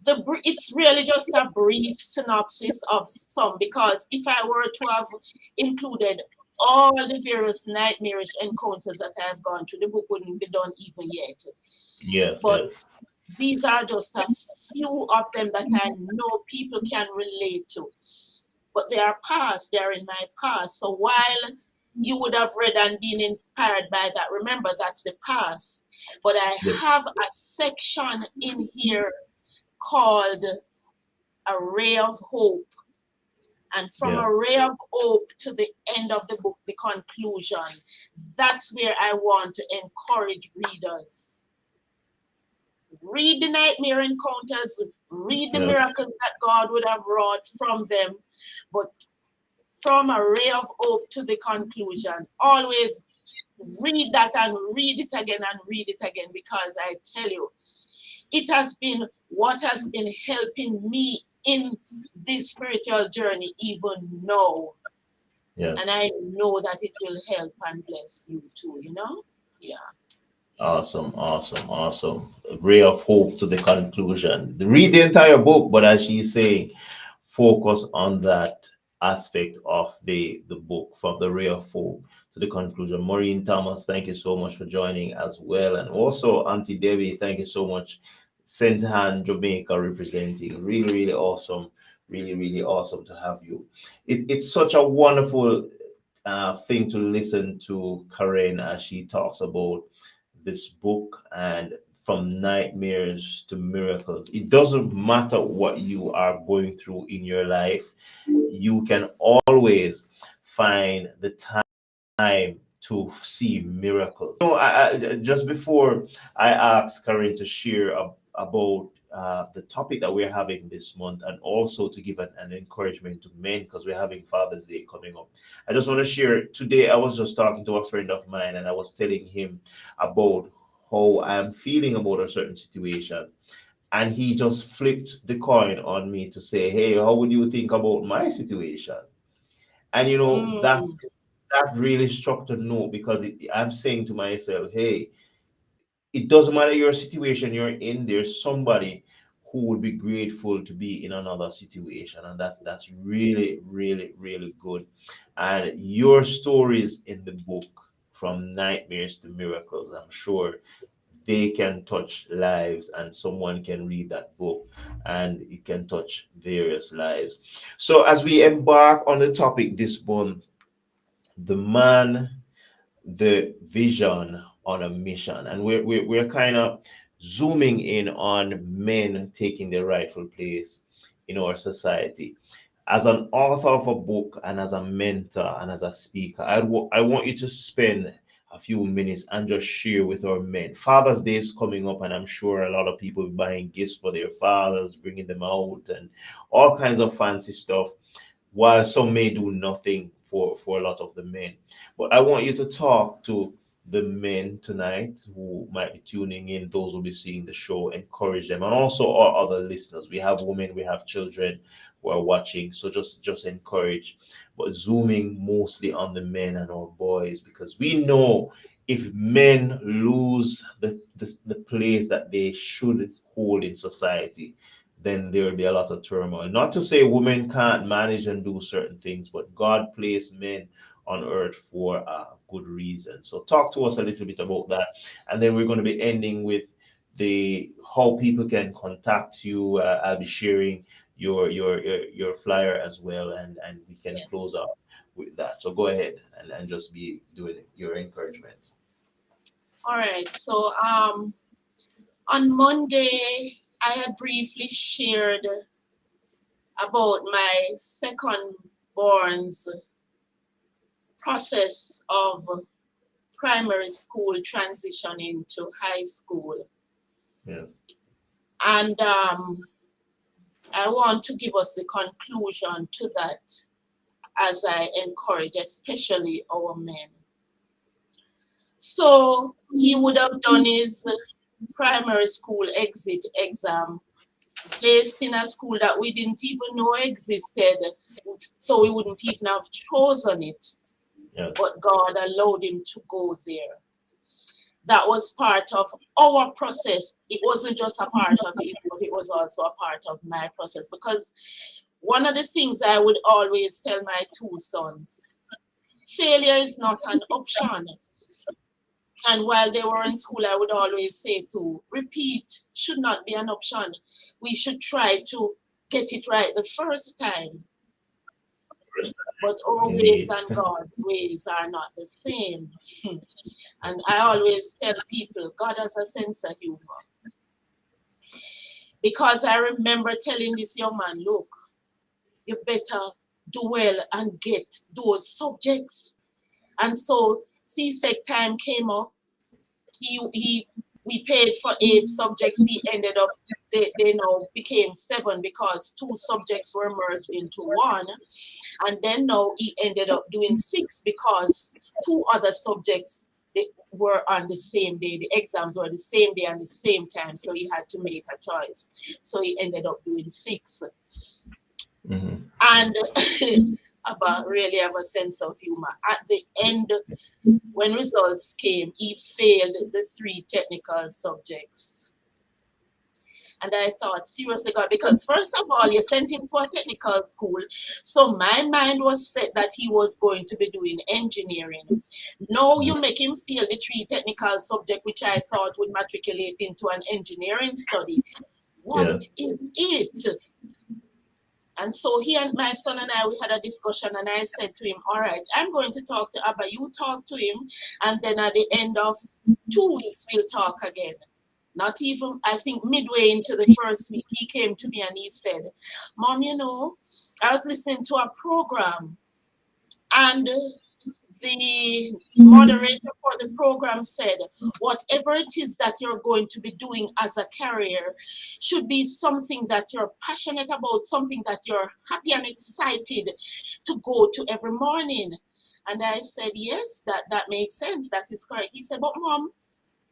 it's really just a brief synopsis of some, because if I were to have included all the various nightmarish encounters that I've gone through, the book wouldn't be done even yet. Yes, But yes, these are just a few of them that I know people can relate to. But they are past, they are in my past. So while you would have read and been inspired by that, remember that's the past. But I yes, have a section in here called A Ray of Hope. And from yes, A Ray of Hope to the end of the book, the conclusion, that's where I want to encourage readers. Read the nightmare encounters, read the yes, miracles that God would have wrought from them, but from A Ray of Hope to the conclusion, always read that and read it again and read it again, because I tell you, it has been what has been helping me in this spiritual journey even now. yes. And I know that it will help and bless you too, you know? Yeah. Awesome, awesome, awesome. A ray of hope to the conclusion. Read the entire book, but as she's saying, focus on that aspect of the book from the ray of hope to the conclusion. Maureen Thomas, thank you so much for joining as well. And also Auntie Debbie, thank you so much. St. Han, Jamaica representing. Really awesome. Really awesome to have you. It's such a wonderful thing to listen to Karen as she talks about this book and from nightmares to miracles. It doesn't matter what you are going through in your life, you can always find the time to see miracles. Just before I asked Karen to share about the topic that we're having this month, and also to give an encouragement to men because we're having Father's Day coming up. I just want to share today. I was just talking to a friend of mine, and I was telling him about how I'm feeling about a certain situation. And he just flipped the coin on me to say, "Hey, how would you think about my situation?" And Mm, that really struck the note because I'm saying to myself, hey, it doesn't matter your situation you're in, there's somebody who would be grateful to be in another situation. And that's really good. And your stories in the book, from nightmares to miracles, I'm sure they can touch lives, and someone can read that book and it can touch various lives. So as we embark on the topic this month, the man, the vision on a mission, and we're kind of zooming in on men taking their rightful place in our society. As an author of a book and as a mentor and as a speaker, I want you to spend a few minutes and just share with our men. Father's Day is coming up, and I'm sure a lot of people are buying gifts for their fathers, bringing them out, and all kinds of fancy stuff, while some may do nothing for a lot of the men. But I want you to talk to the men tonight who might be tuning in, those who will be seeing the show, encourage them, and also our other listeners. We have women, we have children who are watching, so just encourage, but zooming mostly on the men and our boys, because we know if men lose the place that they should hold in society, then there will be a lot of turmoil. Not to say women can't manage and do certain things, but God placed men on earth for a good reason. So talk to us a little bit about that, and then we're going to be ending with the how people can contact you. I'll be sharing your flyer as well, and we can Yes. close up with that. So go ahead and just be doing your encouragement. All right. So on Monday, I had briefly shared about my second born's process of primary school transitioning to high school. Yes. And I want to give us the conclusion to that as I encourage, especially our men. So he would have done his primary school exit exam, placed in a school that we didn't even know existed, so we wouldn't even have chosen it, Yes. but God allowed him to go there. That was part of our process. It wasn't just a part of his, but it was also a part of my process. Because one of the things I would always tell my two sons, failure is not an option. And while they were in school, I would always say to repeat should not be an option. We should try to get it right the first time. But our ways Indeed. and God's ways are not the same. And I always tell people God has a sense of humor. Because I remember telling this young man, look, you better do well and get those subjects. And so CSEC time came up. He we paid for 8 subjects. He ended up they now became 7 because 2 subjects were merged into one. And then now he ended up doing 6 because 2 other subjects they were on the same day. The exams were the same day and the same time. So he had to make a choice. So he ended up doing 6. Mhm. And Abba really have a sense of humor. At the end, when results came, he failed the 3 technical subjects. And I thought, seriously, God, because first of all, you sent him to a technical school. So my mind was set that he was going to be doing engineering. Now you make him fail the 3 technical subject, which I thought would matriculate into an engineering study. What Yeah. is it? And so he and my son and I, we had a discussion, and I said to him, all right, I'm going to talk to Abba. You talk to him, and then at the end of 2 weeks, we'll talk again. Not even, I think, midway into the first week, he came to me and he said, Mom, I was listening to a program, and the moderator for the program said, whatever it is that you're going to be doing as a career should be something that you're passionate about, something that you're happy and excited to go to every morning. And I said, yes, that makes sense. That is correct. He said, but Mom,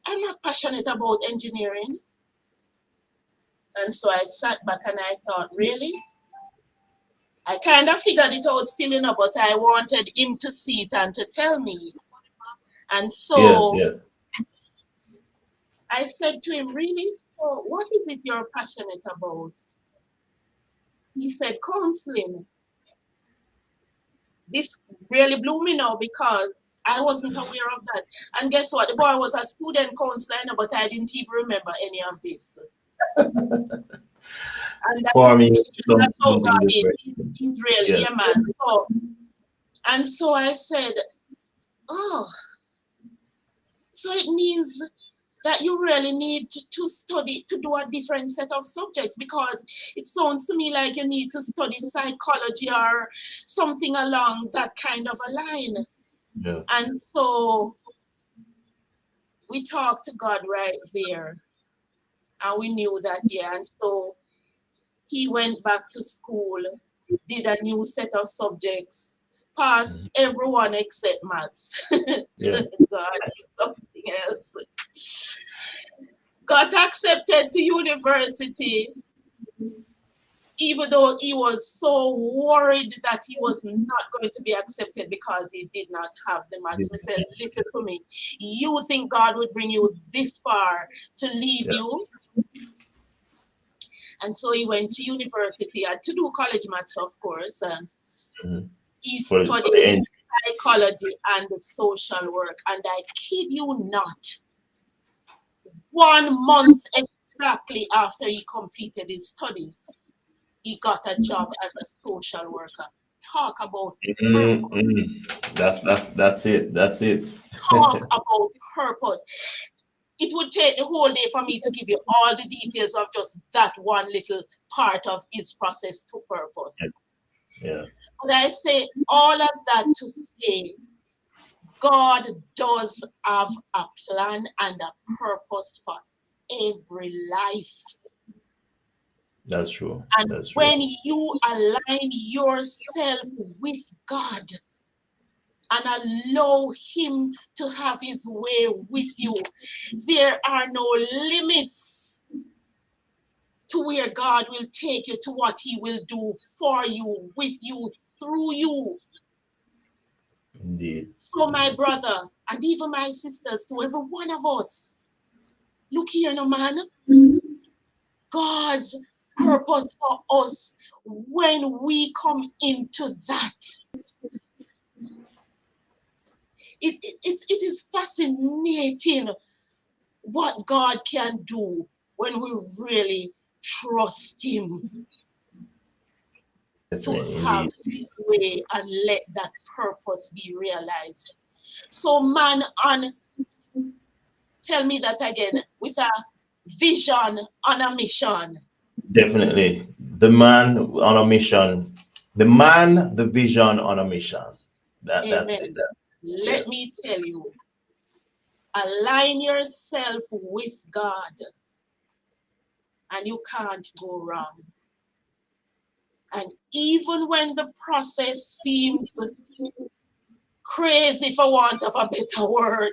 I'm not passionate about engineering. And so I sat back and I thought, really? I kind of figured it out still, but I wanted him to see it and to tell me. And Yes. so Yes. I said to him, really? So what is it you're passionate about? He said, counseling. this really blew me now because I wasn't aware of that. And guess what? The boy was a student counselor, but I didn't even remember any of this. And For me, that's how something God is. different. He's real, Yes. yeah, man. So I said, oh, so it means that you really need to study, to do a different set of subjects, because it sounds to me like you need to study psychology or something along that kind of a line. Yes. And so we talked to God right there, and we knew that, yeah. And so he went back to school, did a new set of subjects, passed Mhm. everyone except maths. Yeah. God is something else. Got accepted to university, even though he was so worried that he was not going to be accepted because he did not have the maths. We said, listen to me, you think God would bring you this far to leave Yeah. you? And so he went to university, had to do college maths, of course. And Mhm. he For studied the end. psychology and social work. And I kid you not, 1 month exactly after he completed his studies, he got a job as a social worker. Talk about Mm, purpose. mm. That's it. That's it. Talk about purpose. It would take the whole day for me to give you all the details of just that one little part of his process to purpose. Yeah. But I say all of that to say God does have a plan and a purpose for every life. That's true. And That's true. when you align yourself with God and allow Him to have His way with you, there are no limits to where God will take you, to what He will do for you, with you, through you. Indeed. So, my Indeed. brother, and even my sisters, to every one of us, look here, no man, God's purpose for us, when we come into that, it is fascinating what God can do when we really trust Him to Definitely. have Indeed. His way and let that purpose be realized. So, man, on tell me that again, with a vision on a mission. Definitely. The man on a mission. The man, the vision on a mission. That's it. Amen. That's Let yes. me tell you, align yourself with God and you can't go wrong. And even when the process seems crazy, for want of a better word,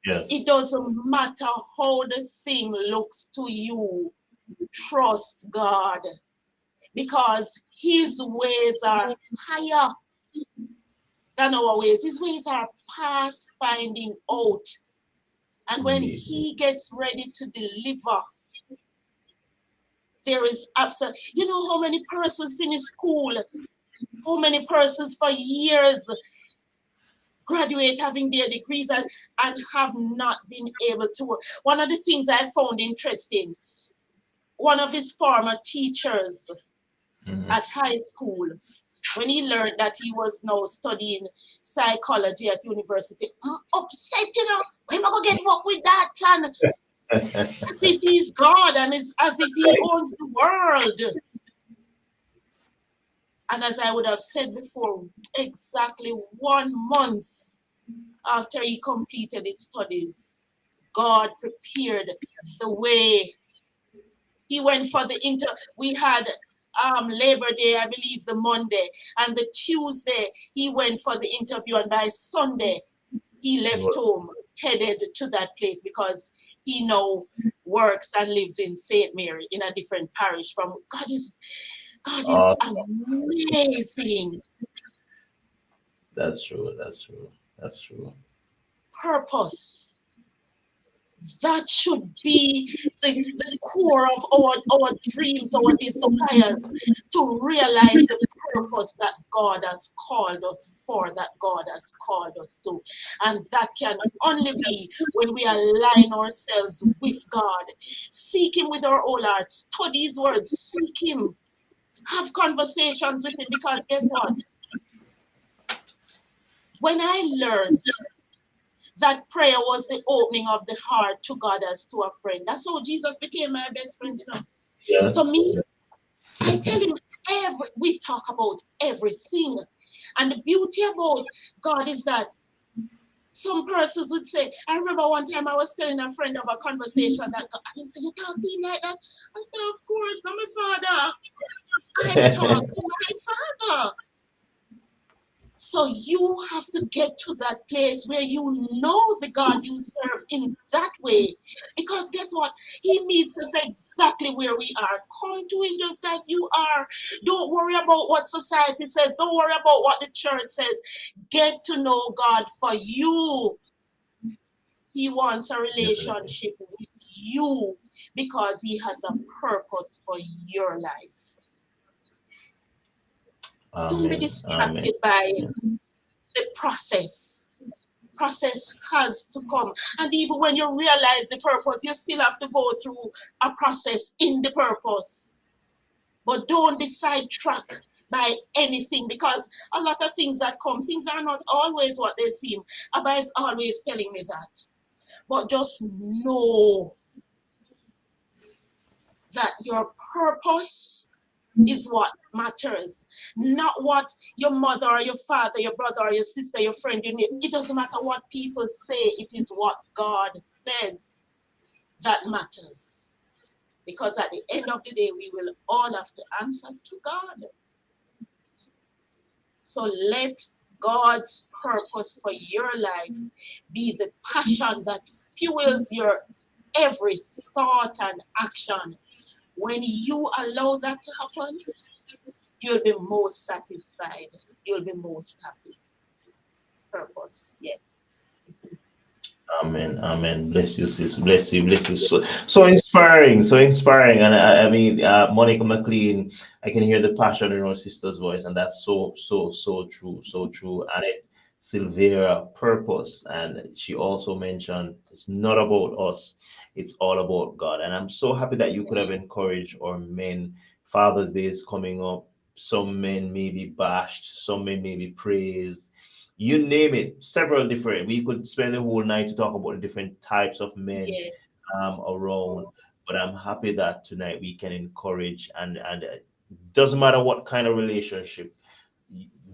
Yes. it doesn't matter how the thing looks to you. Trust God, because His ways are higher than our ways. His ways are past finding out. And when Indeed. He gets ready to deliver, there is absolute. You know how many persons finish school? How many persons for years graduate having their degrees and have not been able to work? One of the things I found interesting, one of his former teachers Mhm. at high school, when he learned that he was now studying psychology at university, upset, when am I going to get work with that? And as if he's God and it's as if he owns the world. And as I would have said before, exactly 1 month after he completed his studies, God prepared the way. He went for the we had Labor Day, I believe, the Monday, and the Tuesday he went for the interview, and by Sunday he left Well, home, headed to that place, because he now works and lives in St. Mary in a different parish from. God is awesome. amazing. That's true. That's true. That's true. Purpose. That should be the core of our dreams, our desires, to realize the purpose that God has called us for, that God has called us to. And that can only be when we align ourselves with God. Seek Him with our whole heart. Study His words. Seek Him. Have conversations with Him. Because guess what? When I learned that prayer was the opening of the heart to God as to a friend. That's how Jesus became my best friend, you know. Yeah. So me, I tell him we talk about everything. And the beauty about God is that some persons would say, I remember one time I was telling a friend of a conversation that God, and he said, you talk to him like that? I said, of course, not my father. I talk to my father. So you have to get to that place where you know the God you serve in that way. Because guess what? He meets us exactly where we are. Come to Him just as you are. Don't worry about what society says. Don't worry about what the church says. Get to know God for you. He wants a relationship with you because He has a purpose for your life. Don't be Amen. Amen. distracted by the process has to come. And even when you realize the purpose, you still have to go through a process in the purpose. But don't be sidetracked by anything, because a lot of things that come, things are not always what they seem. Abba is always telling me that. But just know that your purpose is what matters, not what your mother or your father, your brother or your sister, your friend, it doesn't matter what people say. It is what God says that matters. Because at the end of the day, we will all have to answer to God. So let God's purpose for your life be the passion that fuels your every thought and action. When you allow that to happen, you'll be most satisfied. You'll be most happy. Purpose, yes. Amen. Amen. Bless you, sis. Bless you. Bless you. So inspiring. So inspiring. And I mean, Monica McLean, I can hear the passion in her sister's voice, and that's so true. So true. And it, Silvera, purpose. And she also mentioned it's not about us, it's all about God. And I'm so happy that you could have encouraged our men. Father's Day is coming up. Some men may be bashed, some men may be praised, you name it, several different. We could spend the whole night to talk about the different types of men Yes. around. But I'm happy that tonight we can encourage, and doesn't matter what kind of relationship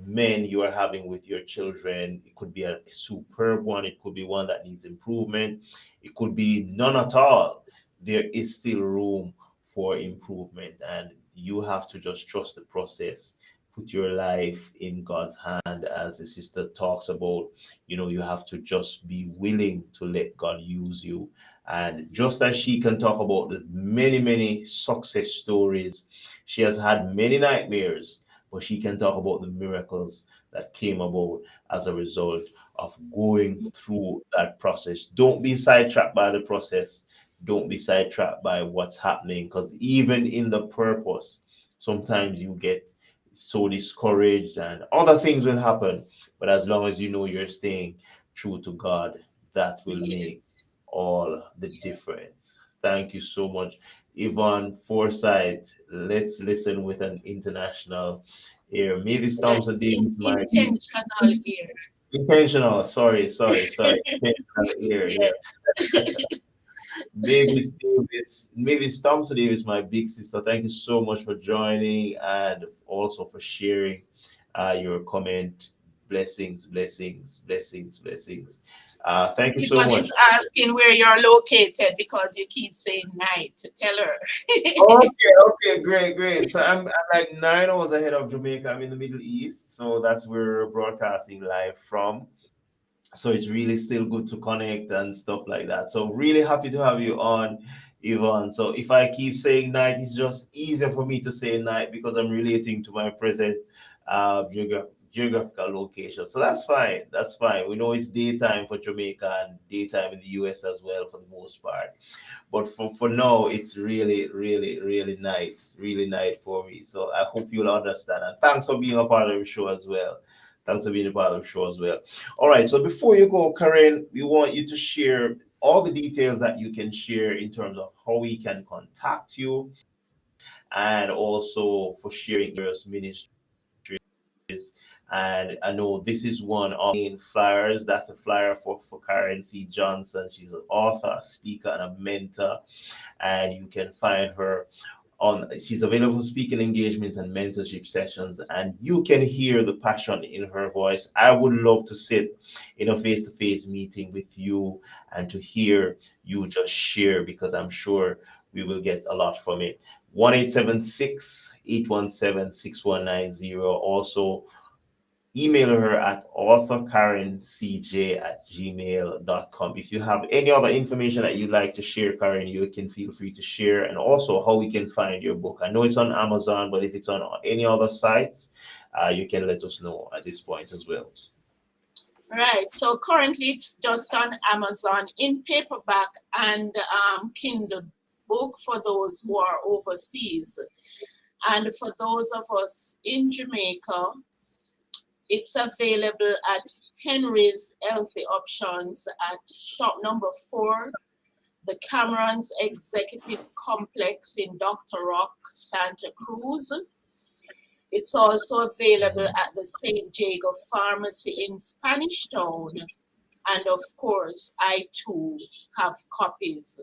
men you are having with your children. It could be a superb one. It could be one that needs improvement. It could be none at all. There is still room for improvement, and you have to just trust the process. Put your life in God's hand, as the sister talks about. You have to just be willing to let God use you. And just as she can talk about the many success stories, she has had many nightmares, but she can talk about the miracles that came about as a result of going through that process. Don't be sidetracked by the process. Don't be sidetracked by what's happening, because even in the purpose, sometimes you get so discouraged and other things will happen. But as long as you know you're staying true to God, that will make Yes. all the Yes. difference. Thank you so much, Yvonne Forsyth. Let's listen with an international ear. Mavis With an Thompson Davis might be intentional ear. intentional. Sorry. Intentional ear. Yes. Yeah. Mavis Thompson Davis, my big sister. Thank you so much for joining and also for sharing your comment. Blessings. Thank you so Yvonne is much. asking where you're located because you keep saying night. Tell her. Okay, great. So I'm like 9 hours ahead of Jamaica. I'm in the Middle East, so that's where we're broadcasting live from. So it's really still good to connect and stuff like that. So really happy to have you on, Yvonne. So if I keep saying night, it's just easier for me to say night because I'm relating to my present geographical location. So that's fine. That's fine. We know it's daytime for Jamaica and daytime in the US as well for the most part. But for now, it's really, really, really nice. Really nice for me. So I hope you'll understand. And thanks for being a part of the show as well. Thanks for being a part of the show as well. All right. So before you go, Karen, we want you to share all the details that you can share in terms of how we can contact you and also for sharing your ministries. And I know this is one of the main flyers. That's a flyer for Karen C. Johnson. She's an author, a speaker, and a mentor. And you can find her on she's available for speaking engagements and mentorship sessions, and you can hear the passion in her voice. I would love to sit in a face-to-face meeting with you and to hear you just share, because I'm sure we will get a lot from it. 1-876-817-6190. Also email her at authorkarencj@gmail.com. If you have any other information that you'd like to share, Karen, you can feel free to share, and also how we can find your book. I know it's on Amazon, but if it's on any other sites, you can let us know at this point as well. Right. So currently it's just on Amazon in paperback and Kindle book for those who are overseas. And for those of us in Jamaica, it's available at Henry's Healthy Options at shop number 4, the Cameron's Executive Complex in Dr. Rock, Santa Cruz. It's also available at the St. Jago Pharmacy in Spanish Town. And of course, I too have copies.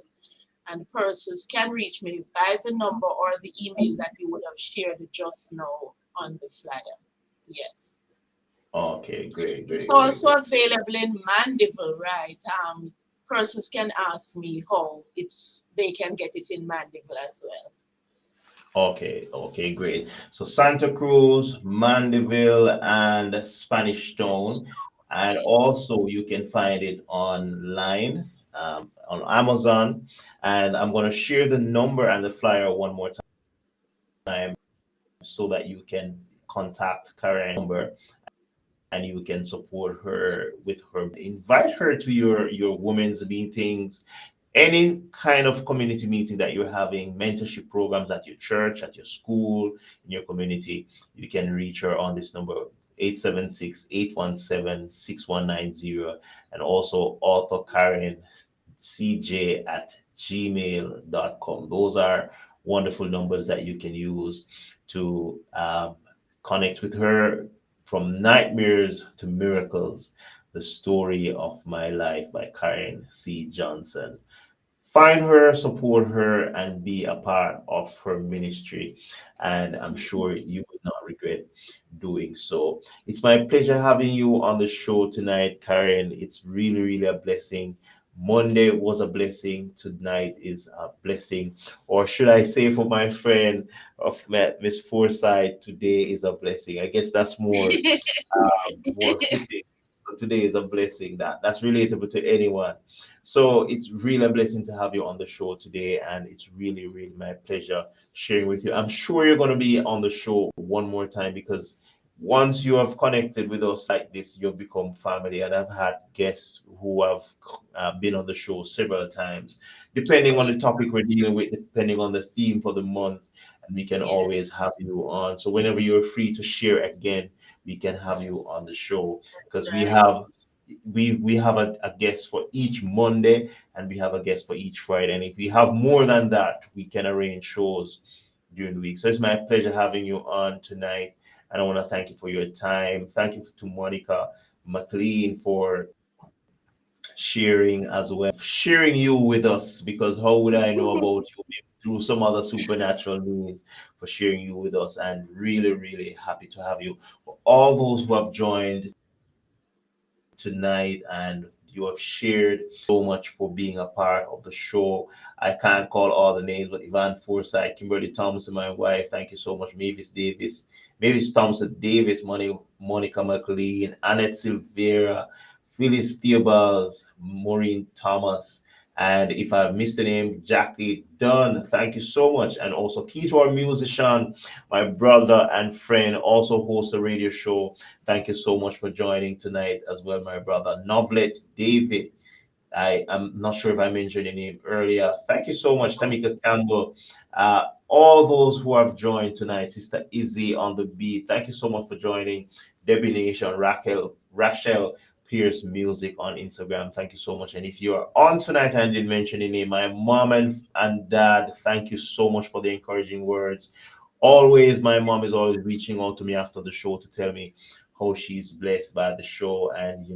And persons can reach me by the number or the email that we would have shared just now on the flyer. Yes. Okay, great, It's great, great, also great. available in Mandeville, right? Persons can ask me how they can get it in Mandeville as well. Okay, okay, great. So Santa Cruz, Mandeville, and Spanish Town, and also you can find it online on Amazon. And I'm going to share the number and the flyer one more time so that you can contact Karen number and you can support her with her. Invite her to your women's meetings, any kind of community meeting that you're having, mentorship programs at your church, at your school, in your community. You can reach her on this number, 876-817-6190, and also author Karen CJ at gmail.com. Those are wonderful numbers that you can use to connect with her. From Nightmares to Miracles, the story of my life by Karen C. Johnson. Find her, support her, and be a part of her ministry. And I'm sure you will not regret doing so. It's my pleasure having you on the show tonight, Karen. It's really, really a blessing. Monday was a blessing. Tonight is a blessing. Or should I say, for my friend of Miss Forsyth, today is a blessing. I guess that's more fitting. So today is a blessing that's relatable to anyone. So it's really a blessing to have you on the show today, and it's really, really my pleasure sharing with you. I'm sure you're going to be on the show one more time, because once you have connected with us like this, you've become family. And I've had guests who have been on the show several times, depending on the Yes, topic we're dealing with, depending on the theme for the month. And we can yes, always have you on. So whenever you're free to share again, we can have you on the show, that's because right. we have a guest for each Monday, and we have a guest for each Friday. And if we have more than that, we can arrange shows during the week. So it's my pleasure having you on tonight. And I want to thank you for your time. Thank you to Monica McLean for sharing as well, sharing you with us, because how would I know about you through some other supernatural means, for sharing you with us, and really, really happy to have you. For all those who have joined tonight and you have shared so much for being a part of the show. I can't call all the names, but Ivan Forsyth, Kimberly Thompson, my wife, thank you so much. Mavis Thompson Davis, Monica McLean, Annette Silvera, Phyllis Theobald, Maureen Thomas, And if I missed the name, Jackie Dunn, thank you so much. And also Keith, our musician, my brother and friend, also hosts a radio show. Thank you so much for joining tonight as well, my brother. Novelet David, I am not sure if I mentioned your name earlier. Thank you so much, Tamika Campbell. All those who have joined tonight, Sister Izzy on the beat. Thank you so much for joining. Debbie Nation, Rachel Pierce Music on Instagram. Thank you so much. And if you are on tonight and didn't mention your name, my mom and dad, thank you so much for the encouraging words. Always, my mom is always reaching out to me after the show to tell me how she's blessed by the show and,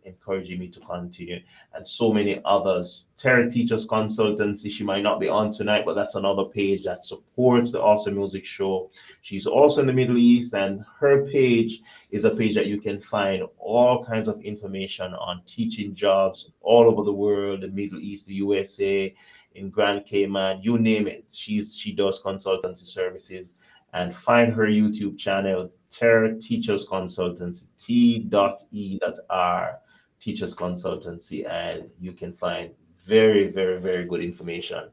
encouraging me to continue. And so many others. Terra Teachers Consultancy, she might not be on tonight, but that's another page that supports the Awesome Music Show. She's also in the Middle East, and her page is a page that you can find all kinds of information on teaching jobs all over the world, the Middle East, the USA, in Grand Cayman, you name it. She does consultancy services. And find her YouTube channel, Terra Teachers Consultancy, T.E.R. Teachers Consultancy, and you can find very, very, very good information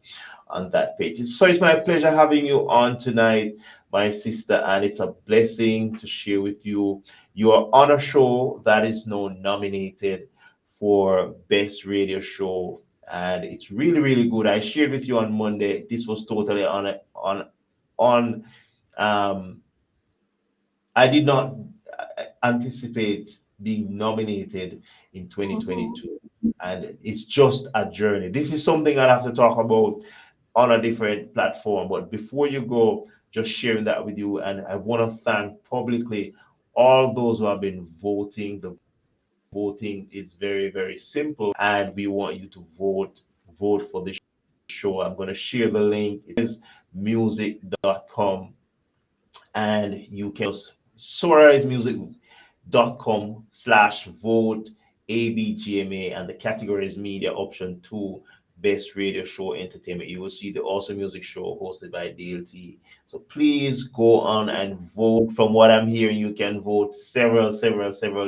on that page. So it's my pleasure having you on tonight, my sister, and it's a blessing to share with you. You are on a show that is now nominated for Best Radio Show, and it's really, really good. I shared with you on Monday. This was totally on. Um, I did not anticipate being nominated in Mhm. 2022, and it's just a journey. This is something I'll have to talk about on a different platform. But before you go, just sharing that with you, and I want to thank publicly all those who have been voting. The voting is very, very simple, and we want you to vote for this show. I'm going to share the link. It is music.com, and you can just sunrisemusic.com/vote ABGMA, and the category is media option 2, best radio show entertainment. You will see the awesome music show hosted by DLT. So please go on and vote. From what I'm hearing, you can vote several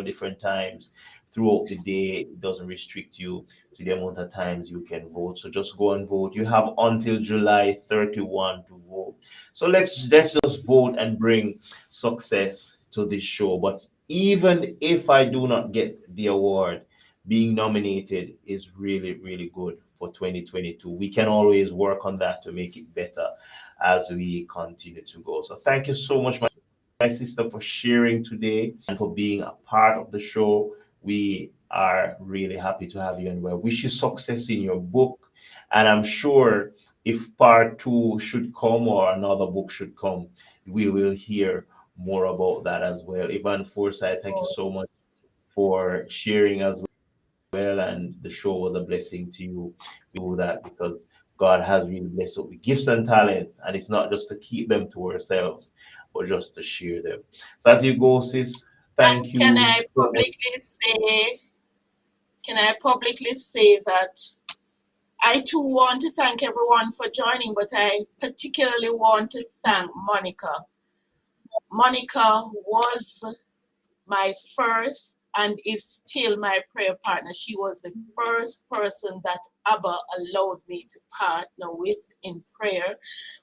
different times throughout the day. It doesn't restrict you to the amount of times you can vote. So just go and vote. You have until July 31 to vote. So let's just vote and bring success to this show. But even if I do not get the award, being nominated is really, really good for 2022. We can always work on that to make it better as we continue to go. So thank you so much, my sister, for sharing today and for being a part of the show. We are really happy to have you, and we wish you success in your book. And I'm sure if part two should come or another book should come, we will hear more about that as well. Ivan Forsyth, thank you so much Yes. for sharing as well. And the show was a blessing to you. We know that because God has really blessed us with gifts and talents, and it's not just to keep them to ourselves, but just to share them. So as you go, sis, thank And you so much. can I publicly say that I too want to thank everyone for joining, but I particularly want to thank Monica. Monica was my first and is still my prayer partner. She was the first person that Abba allowed me to partner with in prayer.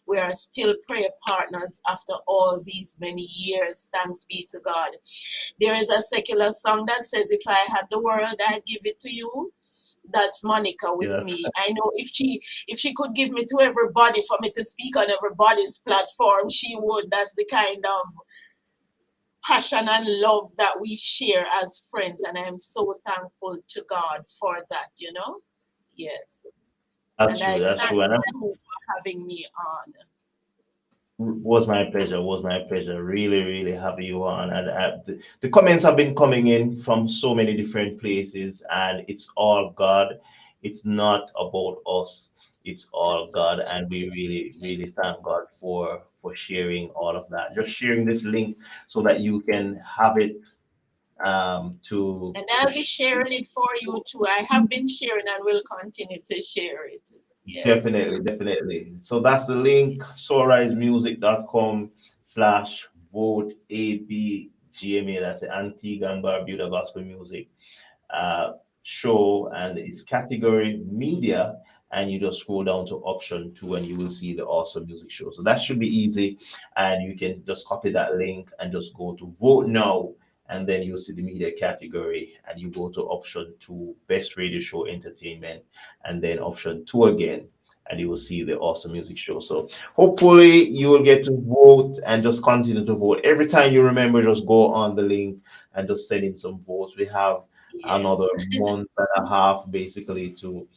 We are still prayer partners after all these many years. Thanks be to God. There is a secular song that says, "If I had the world, I'd give it to you." That's Monica with Yes, me. I know if she could give me to everybody for me to speak on everybody's platform, she would. That's the kind of passion and love that we share as friends, and I am so thankful to God for that. Yes. that's And I true. That's thank true. And you for having me on. was my pleasure. Was my pleasure. Really, really happy you on. And the comments have been coming in from so many different places, and it's all God. It's not about us. It's all That's God, and we really, really yes. thank God for sharing all of that. Just sharing this link so that you can have it And to I'll be sharing it for you too. I have been sharing and will continue to share it. Yes. definitely, definitely. So that's the link, soulrisemusic.com/vote ABGMA. That's the Antigua and Barbuda Gospel Music. show and its category media, and you just scroll down to option two and you will see the awesome music show. So that should be easy, and you can just copy that link and just go to vote now, and then you'll see the media category and you go to option two, best radio show entertainment, and then option two again, and you will see the awesome music show. So hopefully you will get to vote and just continue to vote. Every time you remember, just go on the link and just send in some votes. We have another Yes. month and a half basically to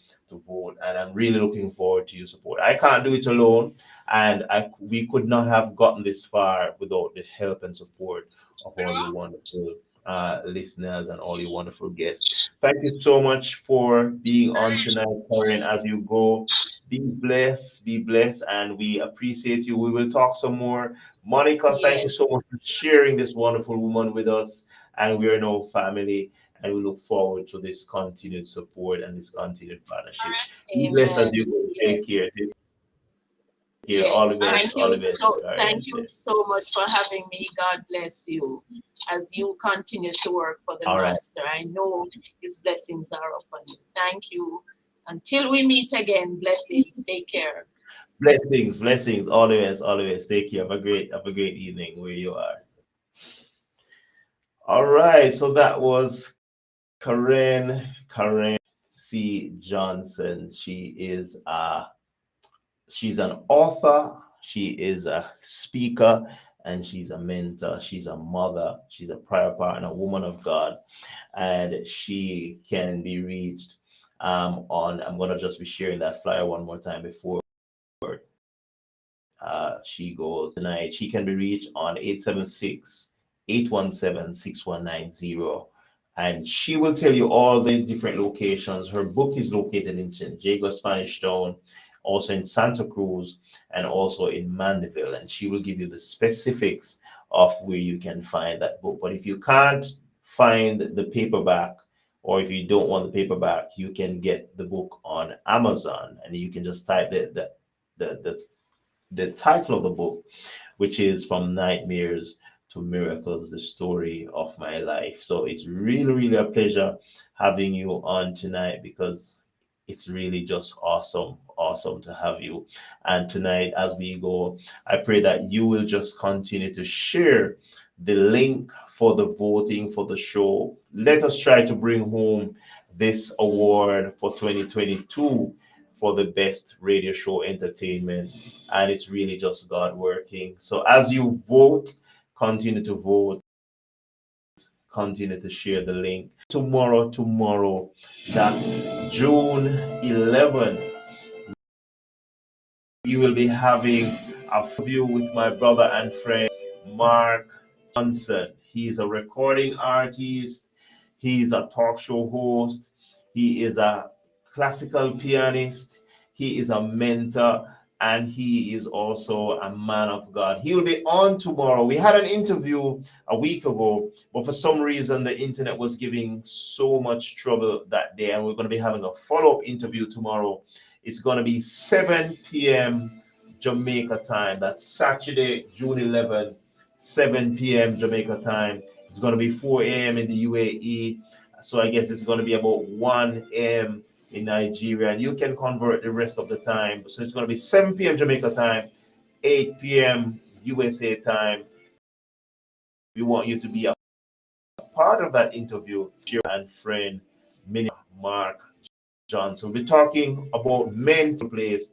vote, and I'm really looking forward to your support. I can't do it alone, and we could not have gotten this far without the help and support of all your wonderful listeners and all your wonderful guests. Thank you so much for being on tonight, Karen. As you go, be blessed, and we appreciate you. We will talk some more. Monica, thank you so Yes. much for sharing this wonderful woman with us, and we are now family, and we look forward to this continued support and this continued partnership. Be blessed as Amen. you go. Take Yes. care. Take care. All the Yes. best. All the best, Thank Karen. you so much for having me. God bless you as you continue to work for the All right. Master. I know His blessings are upon you. Thank you. Until we meet again, blessings. Take care. Blessings, blessings. All the best. All the best. Take care. Have a great evening where you are. All right. So that was Karen C. Johnson. She's an author, she is a speaker, and she's a mentor, she's a mother, she's a prayer partner, a woman of God, and she can be reached on. I'm gonna just be sharing that flyer one more time before she goes tonight. She can be reached on 876-817-6190, and she will tell you all the different locations. Her book is located in San Diego, Spanish Town, also in Santa Cruz, and also in Mandeville. And she will give you the specifics of where you can find that book. But if you can't find the paperback, or if you don't want the paperback, you can get the book on Amazon, and you can just type the, the the title of the book, which is From Nightmares to Miracles, the story of my life. So it's really, really a pleasure having you on tonight, because it's really just awesome, awesome to have you. And tonight, as we go, I pray that you will just continue to share the link for the voting for the show. Let us try to bring home this award for 2022 for the best radio show entertainment. And it's really just God working. So as you vote, continue to vote, continue to share the link. Tomorrow, that's June 11th, we will be having a view with my brother and friend Mark Johnson. He's a recording artist, he's a talk show host, he is a classical pianist, he is a mentor, and he is also a man of God. He will be on tomorrow. We had an interview a week ago, but for some reason the internet was giving so much trouble that day, and we're going to be having a follow-up interview tomorrow. It's going to be 7 p.m. Jamaica time. That's Saturday, June 11th, 7 p.m. Jamaica time. It's going to be 4 a.m. in the UAE. So I guess it's going to be about 1 a.m. in Nigeria. And you can convert the rest of the time. So it's going to be 7 p.m. Jamaica time, 8 p.m. USA time. We want you to be a part of that interview. Dear and friend, Minister Mark Johnson. We're talking about mental place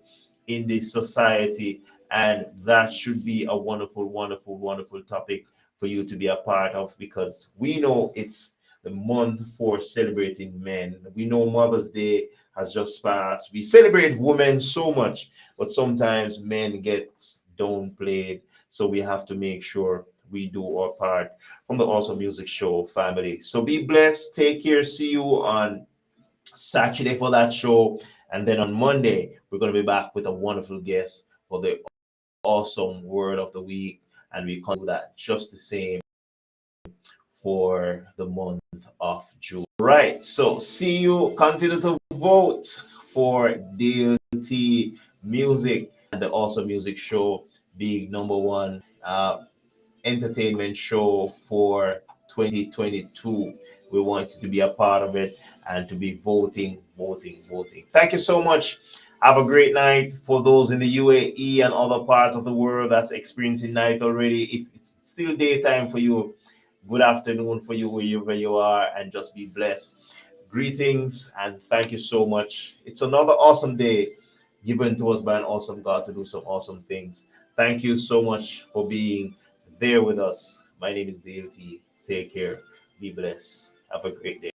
in this society, and that should be a wonderful, wonderful, wonderful topic for you to be a part of, because we know it's the month for celebrating men. We know Mother's Day has just passed. We celebrate women so much, but sometimes men get downplayed. So we have to make sure we do our part from the Awesome Music Show family. So be blessed. Take care. See you on Saturday for that show. And then on Monday, we're going to be back with a wonderful guest for the awesome word of the week. And we can do that just the same for the month of June. Right. So see you. Continue to vote for DLT Music and the Awesome Music Show being number one entertainment show for 2022. We want you to be a part of it and to be voting, voting, voting. Thank you so much. Have a great night for those in the UAE and other parts of the world that's experiencing night already. If it's still daytime for you, good afternoon for you wherever you are, and just be blessed. Greetings and thank you so much. It's another awesome day given to us by an awesome God to do some awesome things. Thank you so much for being there with us. My name is DLT. Take care. Be blessed. Have a great day.